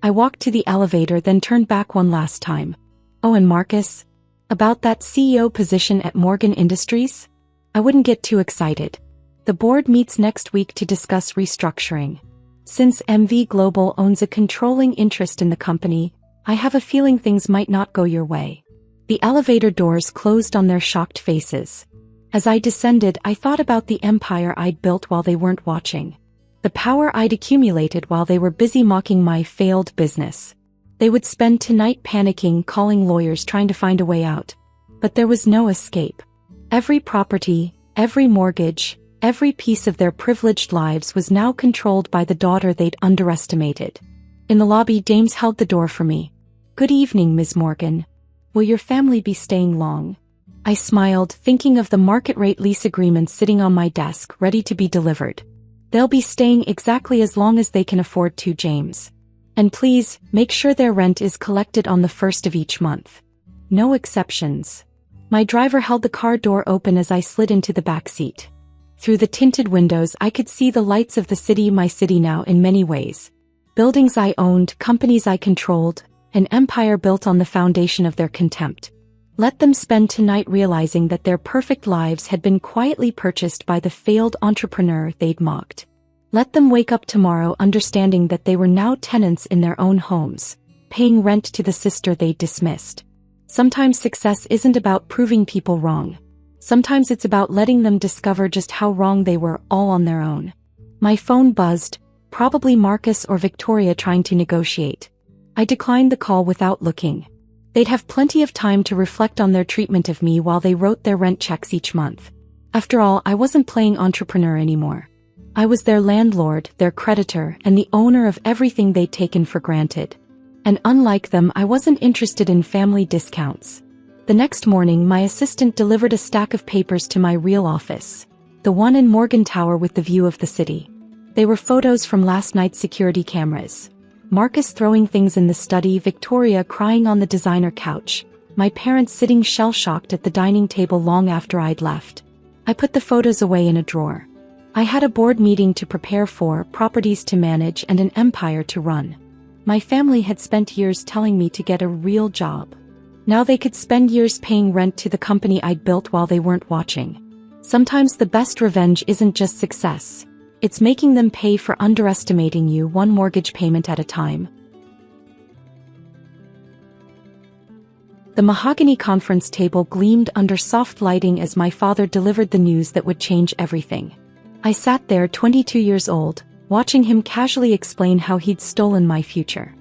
I walked to the elevator, then turned back one last time. Oh, and Marcus? About that CEO position at Morgan Industries? I wouldn't get too excited. The board meets next week to discuss restructuring. Since MV Global owns a controlling interest in the company, I have a feeling things might not go your way. The elevator doors closed on their shocked faces. As I descended, I thought about the empire I'd built while they weren't watching. The power I'd accumulated while they were busy mocking my failed business. They would spend tonight panicking, calling lawyers, trying to find a way out. But there was no escape. Every property, every mortgage, every piece of their privileged lives was now controlled by the daughter they'd underestimated. In the lobby, James held the door for me. "Good evening, Ms. Morgan. Will your family be staying long?" I smiled, thinking of the market-rate lease agreements sitting on my desk, ready to be delivered. "They'll be staying exactly as long as they can afford to, James. And please, make sure their rent is collected on the 1st of each month. No exceptions." My driver held the car door open as I slid into the back seat. Through the tinted windows, I could see the lights of the city, my city now, in many ways. Buildings I owned, companies I controlled, an empire built on the foundation of their contempt. Let them spend tonight realizing that their perfect lives had been quietly purchased by the failed entrepreneur they'd mocked. Let them wake up tomorrow understanding that they were now tenants in their own homes, paying rent to the sister they'd dismissed. Sometimes success isn't about proving people wrong. Sometimes it's about letting them discover just how wrong they were, all on their own. My phone buzzed, probably Marcus or Victoria trying to negotiate. I declined the call without looking. They'd have plenty of time to reflect on their treatment of me while they wrote their rent checks each month. After all, I wasn't playing entrepreneur anymore. I was their landlord, their creditor, and the owner of everything they'd taken for granted. And unlike them, I wasn't interested in family discounts. The next morning, my assistant delivered a stack of papers to my real office, the one in Morgan Tower with the view of the city. They were photos from last night's security cameras. Marcus throwing things in the study, Victoria crying on the designer couch, my parents sitting shell-shocked at the dining table long after I'd left. I put the photos away in a drawer. I had a board meeting to prepare for, properties to manage, and an empire to run. My family had spent years telling me to get a real job. Now they could spend years paying rent to the company I'd built while they weren't watching. Sometimes the best revenge isn't just success. It's making them pay for underestimating you, one mortgage payment at a time. The mahogany conference table gleamed under soft lighting as my father delivered the news that would change everything. I sat there, 22 years old, watching him casually explain how he'd stolen my future.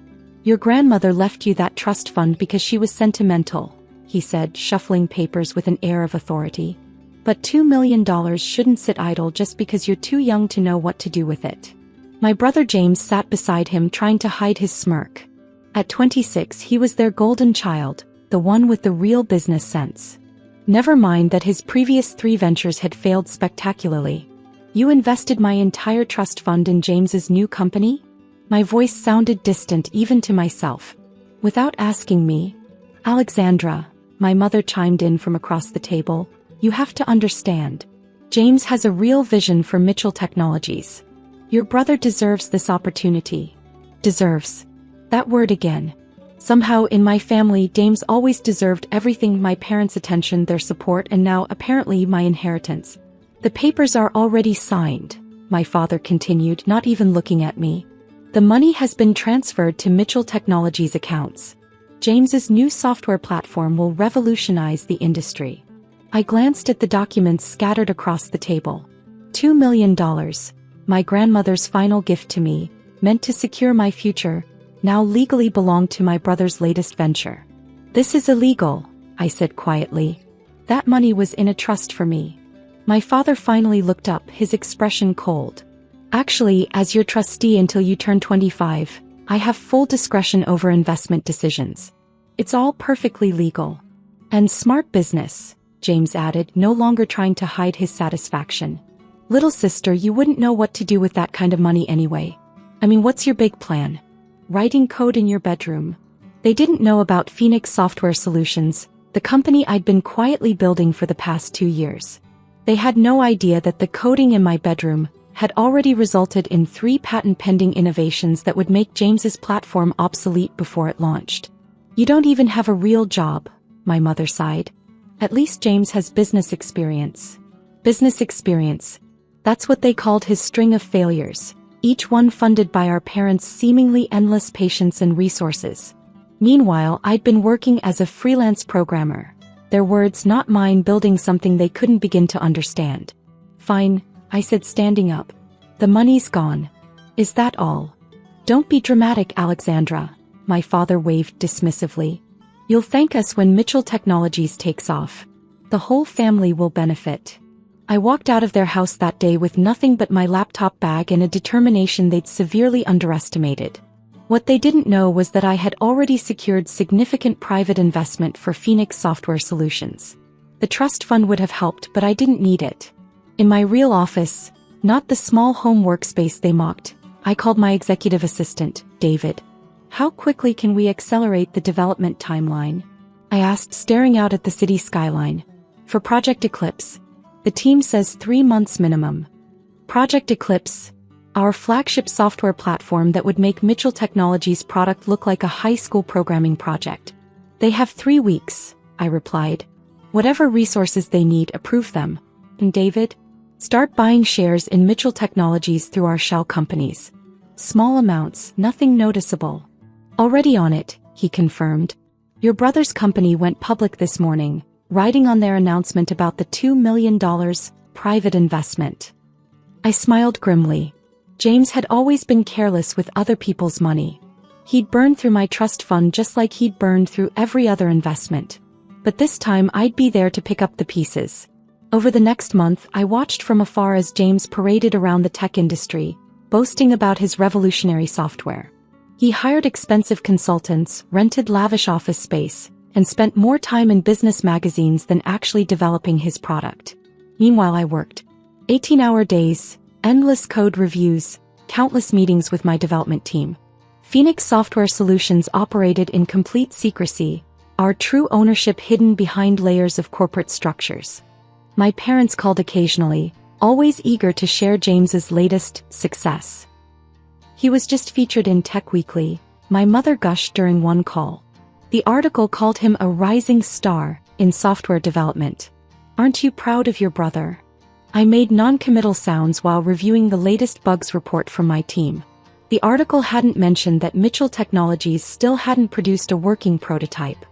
"Your grandmother left you that trust fund because she was sentimental," he said, shuffling papers with an air of authority. "But $2 million shouldn't sit idle just because you're too young to know what to do with it." My brother James sat beside him, trying to hide his smirk. At 26, he was their golden child, the one with the real business sense. Never mind that his previous 3 ventures had failed spectacularly. "You invested my entire trust fund in James's new company?" My voice sounded distant even to myself. "Without asking me." "Alexandra," my mother chimed in from across the table, "you have to understand. James has a real vision for Mitchell Technologies. Your brother deserves this opportunity." Deserves. That word again. Somehow in my family, James always deserved everything: my parents' attention, their support, and now apparently my inheritance. "The papers are already signed," my father continued, not even looking at me. "The money has been transferred to Mitchell Technologies accounts. James's new software platform will revolutionize the industry." I glanced at the documents scattered across the table. $2 million, my grandmother's final gift to me, meant to secure my future, now legally belonged to my brother's latest venture. "This is illegal," I said quietly. "That money was in a trust for me." My father finally looked up, his expression cold. "Actually, as your trustee until you turn 25, I have full discretion over investment decisions. It's all perfectly legal. And smart business," James added, no longer trying to hide his satisfaction. "Little sister, you wouldn't know what to do with that kind of money anyway. I mean, what's your big plan? Writing code in your bedroom?" They didn't know about Phoenix Software Solutions, the company I'd been quietly building for the past 2 years. They had no idea that the coding in my bedroom had already resulted in 3 patent-pending innovations that would make James's platform obsolete before it launched. "You don't even have a real job," my mother sighed. "At least James has business experience." Business experience. That's what they called his string of failures, each one funded by our parents' seemingly endless patience and resources. Meanwhile, I'd been working as a freelance programmer. Their words, not mine, building something they couldn't begin to understand. "Fine," I said, standing up. "The money's gone. Is that all?" "Don't be dramatic, Alexandra," my father waved dismissively. "You'll thank us when Mitchell Technologies takes off. The whole family will benefit. I walked out of their house that day with nothing but my laptop bag and a determination they'd severely underestimated. What they didn't know was that I had already secured significant private investment for Phoenix Software Solutions. The trust fund would have helped, but I didn't need it. In my real office, not the small home workspace they mocked, I called my executive assistant, David. How quickly can we accelerate the development timeline? I asked, staring out at the city skyline. For Project Eclipse, the team says 3 months minimum. Project Eclipse, our flagship software platform that would make Mitchell Technologies' product look like a high school programming project. They have 3 weeks, I replied. Whatever resources they need, approve them. And David? Start buying shares in Mitchell Technologies through our shell companies. Small amounts, nothing noticeable. Already on it, he confirmed. Your brother's company went public this morning, riding on their announcement about the $2 million private investment. I smiled grimly. James had always been careless with other people's money. He'd burned through my trust fund just like he'd burned through every other investment. But this time I'd be there to pick up the pieces. Over the next month, I watched from afar as James paraded around the tech industry, boasting about his revolutionary software. He hired expensive consultants, rented lavish office space, and spent more time in business magazines than actually developing his product. Meanwhile, I worked 18-hour days, endless code reviews, countless meetings with my development team. Phoenix Software Solutions operated in complete secrecy, our true ownership hidden behind layers of corporate structures. My parents called occasionally, always eager to share James's latest success. He was just featured in Tech Weekly, my mother gushed during one call. The article called him a rising star in software development. Aren't you proud of your brother? I made non-committal sounds while reviewing the latest bugs report from my team. The article hadn't mentioned that Mitchell Technologies still hadn't produced a working prototype.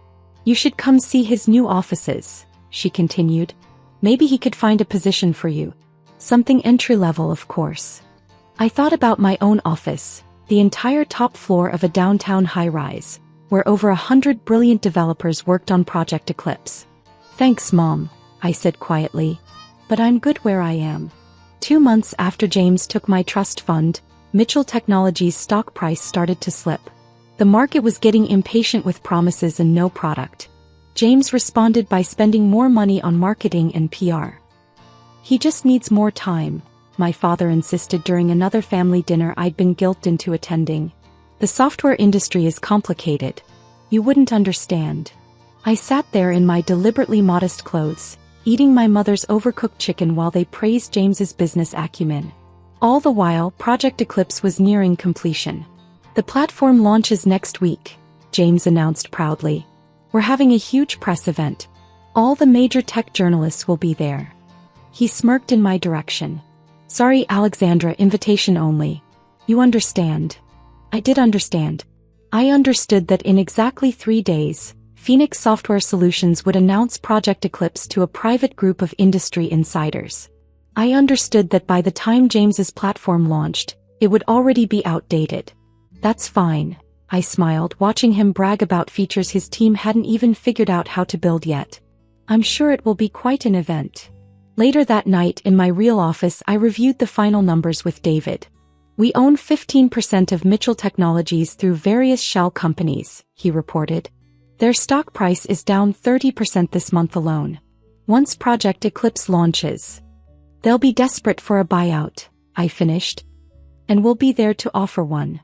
You should come see his new offices, she continued. Maybe he could find a position for you. Something entry-level, of course. I thought about my own office, the entire top floor of a downtown high-rise, where over 100 brilliant developers worked on Project Eclipse. Thanks, Mom, I said quietly. But I'm good where I am. 2 months after James took my trust fund, Mitchell Technologies' stock price started to slip. The market was getting impatient with promises and no product. James responded by spending more money on marketing and PR. He just needs more time, my father insisted during another family dinner I'd been guilted into attending. The software industry is complicated. You wouldn't understand. I sat there in my deliberately modest clothes, eating my mother's overcooked chicken while they praised James's business acumen. All the while, Project Eclipse was nearing completion. The platform launches next week, James announced proudly. We're having a huge press event. All the major tech journalists will be there. He smirked in my direction. Sorry, Alexandra, invitation only. You understand. I did understand. I understood that in exactly 3 days, Phoenix Software Solutions would announce Project Eclipse to a private group of industry insiders. I understood that by the time James's platform launched, it would already be outdated. That's fine, I smiled, watching him brag about features his team hadn't even figured out how to build yet. I'm sure it will be quite an event. Later that night in my real office, I reviewed the final numbers with David. We own 15% of Mitchell Technologies through various shell companies, he reported. Their stock price is down 30% this month alone. Once Project Eclipse launches, they'll be desperate for a buyout, I finished. And we'll be there to offer one.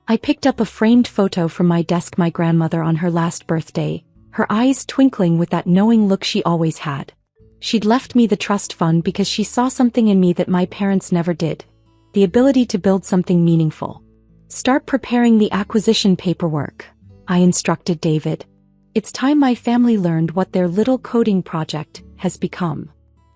I picked up a framed photo from my desk, my grandmother on her last birthday, her eyes twinkling with that knowing look she always had. She'd left me the trust fund because she saw something in me that my parents never did. The ability to build something meaningful. Start preparing the acquisition paperwork, I instructed David. It's time my family learned what their little coding project has become.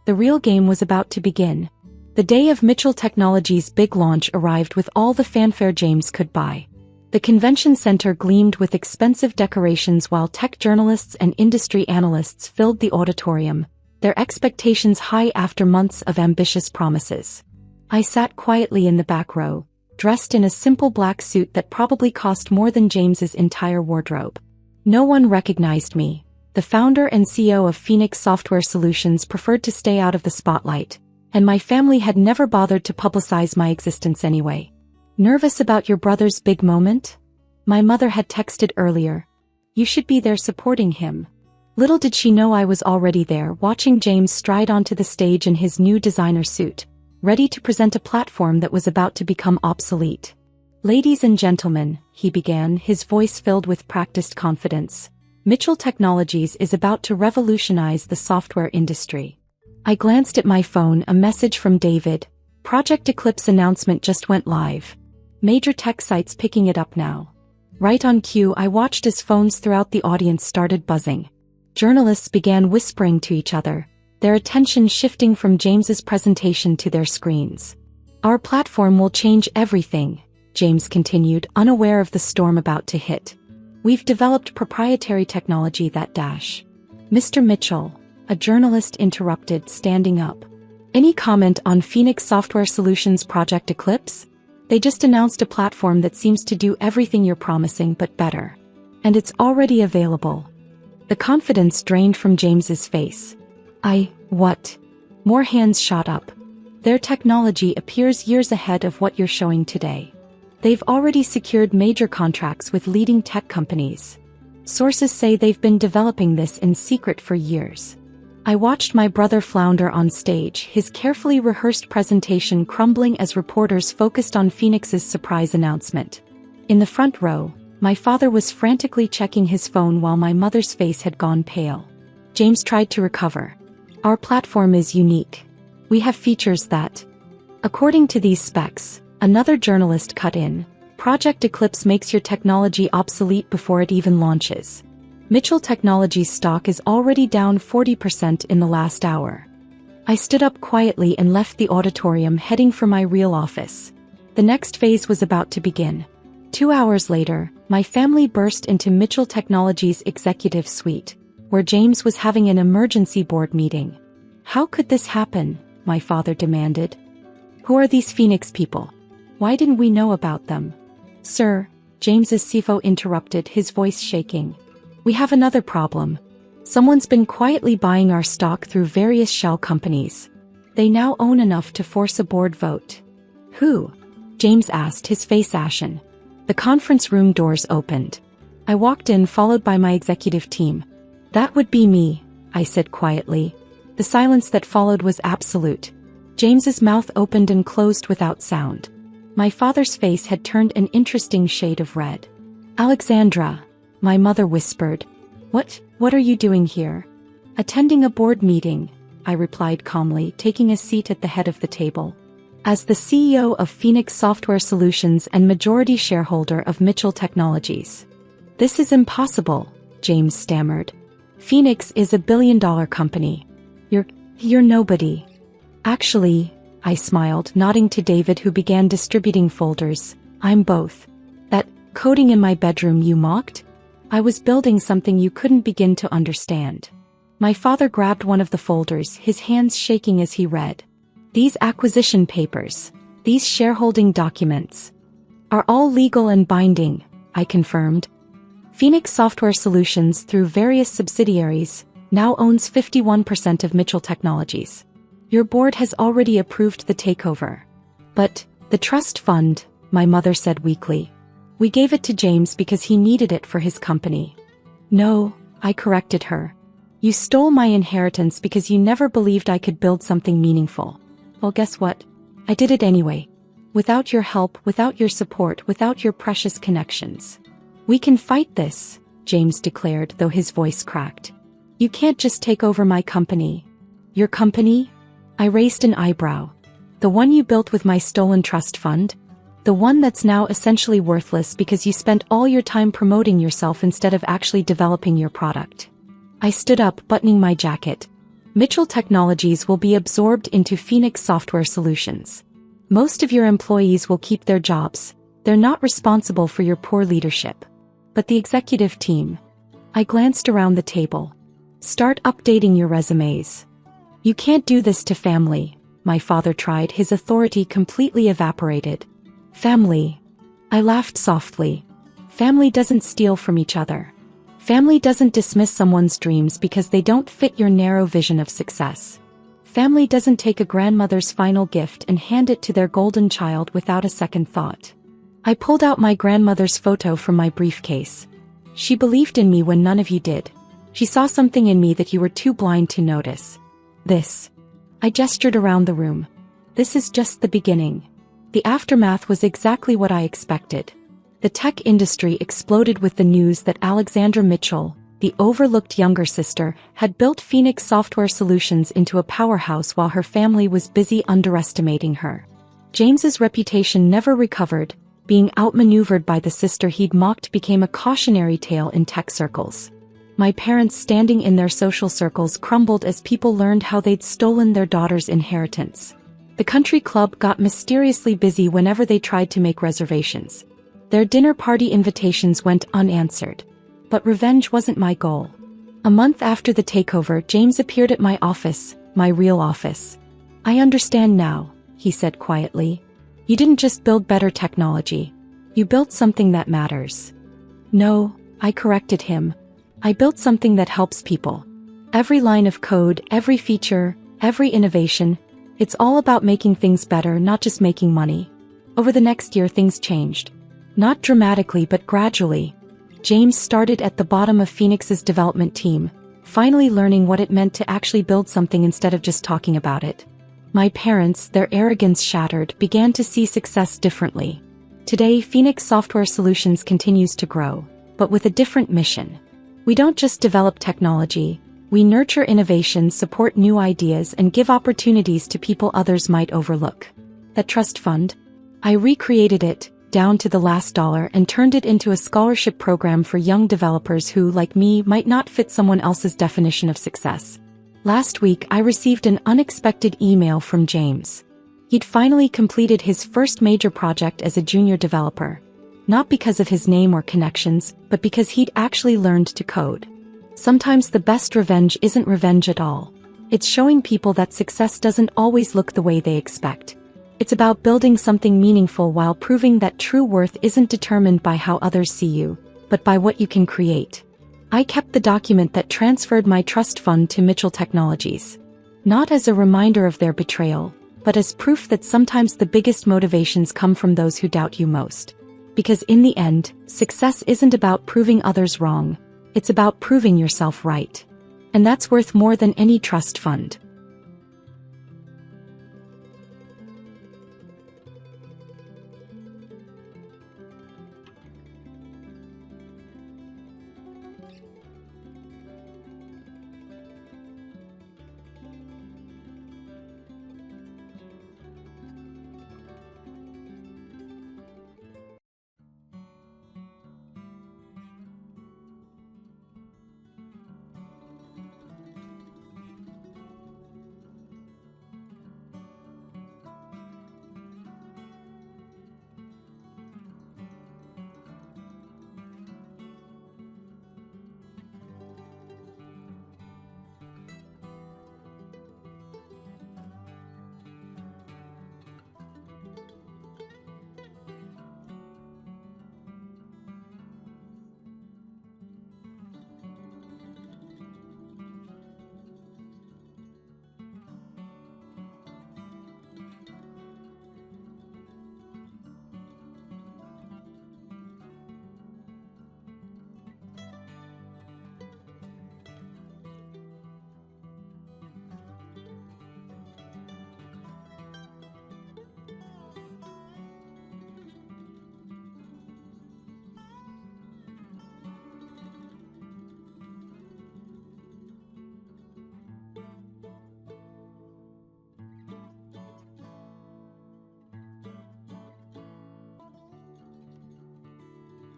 The real game was about to begin. The day of Mitchell Technologies' big launch arrived with all the fanfare James could buy. The convention center gleamed with expensive decorations while tech journalists and industry analysts filled the auditorium, their expectations high after months of ambitious promises. I sat quietly in the back row, dressed in a simple black suit that probably cost more than James's entire wardrobe. No one recognized me. the founder and CEO of Phoenix Software Solutions, preferred to stay out of the spotlight, and my family had never bothered to publicize my existence anyway. Nervous about your brother's big moment? My mother had texted earlier. You should be there supporting him. Little did she know I was already there, watching James stride onto the stage in his new designer suit, ready to present a platform that was about to become obsolete. Ladies and gentlemen, he began, his voice filled with practiced confidence. Mitchell Technologies is about to revolutionize the software industry. I glanced at my phone, a message from David. Project Eclipse announcement just went live. Major tech sites picking it up now. Right on cue, I watched as phones throughout the audience started buzzing. Journalists began whispering to each other, their attention shifting from James's presentation to their screens. Our platform will change everything, James continued, unaware of the storm about to hit. We've developed proprietary technology that Mr. Mitchell, a journalist interrupted, standing up. Any comment on Phoenix Software Solutions Project Eclipse? They just announced a platform that seems to do everything you're promising but better. And it's already available. The confidence drained from James's face. What? More hands shot up. Their technology appears years ahead of what you're showing today. They've already secured major contracts with leading tech companies. Sources say they've been developing this in secret for years. I watched my brother flounder on stage, his carefully rehearsed presentation crumbling as reporters focused on Phoenix's surprise announcement. In the front row, my father was frantically checking his phone while my mother's face had gone pale. James tried to recover. Our platform is unique. We have features that, according to these specs, another journalist cut in. Project Eclipse makes your technology obsolete before it even launches. Mitchell Technologies stock is already down 40% in the last hour. I stood up quietly and left the auditorium, heading for my real office. The next phase was about to begin. 2 hours later, my family burst into Mitchell Technologies' executive suite, where James was having an emergency board meeting. How could this happen? My father demanded. Who are these Phoenix people? Why didn't we know about them? Sir, James's CFO interrupted, his voice shaking. We have another problem. Someone's been quietly buying our stock through various shell companies. They now own enough to force a board vote. Who? James asked, his face ashen. The conference room doors opened. I walked in, followed by my executive team. That would be me, I said quietly. The silence that followed was absolute. James's mouth opened and closed without sound. My father's face had turned an interesting shade of red. Alexandra, my mother whispered. What are you doing here? Attending a board meeting, I replied calmly, taking a seat at the head of the table. As the CEO of Phoenix Software Solutions and majority shareholder of Mitchell Technologies. This is impossible, James stammered. Phoenix is a billion-dollar company. You're nobody. Actually, I smiled, nodding to David, who began distributing folders. I'm both. That coding in my bedroom you mocked? I was building something you couldn't begin to understand. My father grabbed one of the folders, his hands shaking as he read. These acquisition papers, these shareholding documents, are all legal and binding, I confirmed. Phoenix Software Solutions, through various subsidiaries, now owns 51% of Mitchell Technologies. Your board has already approved the takeover. But, the trust fund, my mother said weakly. We gave it to James because he needed it for his company. No, I corrected her. You stole my inheritance because you never believed I could build something meaningful. Well, guess what? I did it anyway. Without your help, without your support, without your precious connections. We can fight this, James declared, though his voice cracked. You can't just take over my company. Your company? I raised an eyebrow. The one you built with my stolen trust fund? The one that's now essentially worthless because you spent all your time promoting yourself instead of actually developing your product. I stood up, buttoning my jacket. Mitchell Technologies will be absorbed into Phoenix Software Solutions. Most of your employees will keep their jobs. They're not responsible for your poor leadership. But the executive team. I glanced around the table. Start updating your resumes. You can't do this to family, my father tried, his authority completely evaporated. Family. I laughed softly. Family doesn't steal from each other. Family doesn't dismiss someone's dreams because they don't fit your narrow vision of success. Family doesn't take a grandmother's final gift and hand it to their golden child without a second thought. I pulled out my grandmother's photo from my briefcase. She believed in me when none of you did. She saw something in me that you were too blind to notice. This. I gestured around the room. This is just the beginning. The aftermath was exactly what I expected. The tech industry exploded with the news that Alexandra Mitchell, the overlooked younger sister, had built Phoenix Software Solutions into a powerhouse while her family was busy underestimating her. James's reputation never recovered. Being outmaneuvered by the sister he'd mocked became a cautionary tale in tech circles. My parents' standing in their social circles crumbled as people learned how they'd stolen their daughter's inheritance. The country club got mysteriously busy whenever they tried to make reservations. Their dinner party invitations went unanswered. But revenge wasn't my goal. A month after the takeover, James appeared at my office, my real office. "I understand now," he said quietly. "You didn't just build better technology. You built something that matters." "No," I corrected him. "I built something that helps people. Every line of code, every feature, every innovation, it's all about making things better, not just making money." Over the next year, things changed. Not dramatically, but gradually. James started at the bottom of Phoenix's development team, finally learning what it meant to actually build something instead of just talking about it. My parents, their arrogance shattered, began to see success differently. Today, Phoenix Software Solutions continues to grow, but with a different mission. We don't just develop technology, we nurture innovation, support new ideas, and give opportunities to people others might overlook. That trust fund? I recreated it, down to the last dollar, and turned it into a scholarship program for young developers who, like me, might not fit someone else's definition of success. Last week, I received an unexpected email from James. He'd finally completed his first major project as a junior developer. Not because of his name or connections, but because he'd actually learned to code. Sometimes the best revenge isn't revenge at all. It's showing people that success doesn't always look the way they expect. It's about building something meaningful while proving that true worth isn't determined by how others see you, but by what you can create. I kept the document that transferred my trust fund to Mitchell Technologies. Not as a reminder of their betrayal, but as proof that sometimes the biggest motivations come from those who doubt you most. Because in the end, success isn't about proving others wrong, it's about proving yourself right. And that's worth more than any trust fund.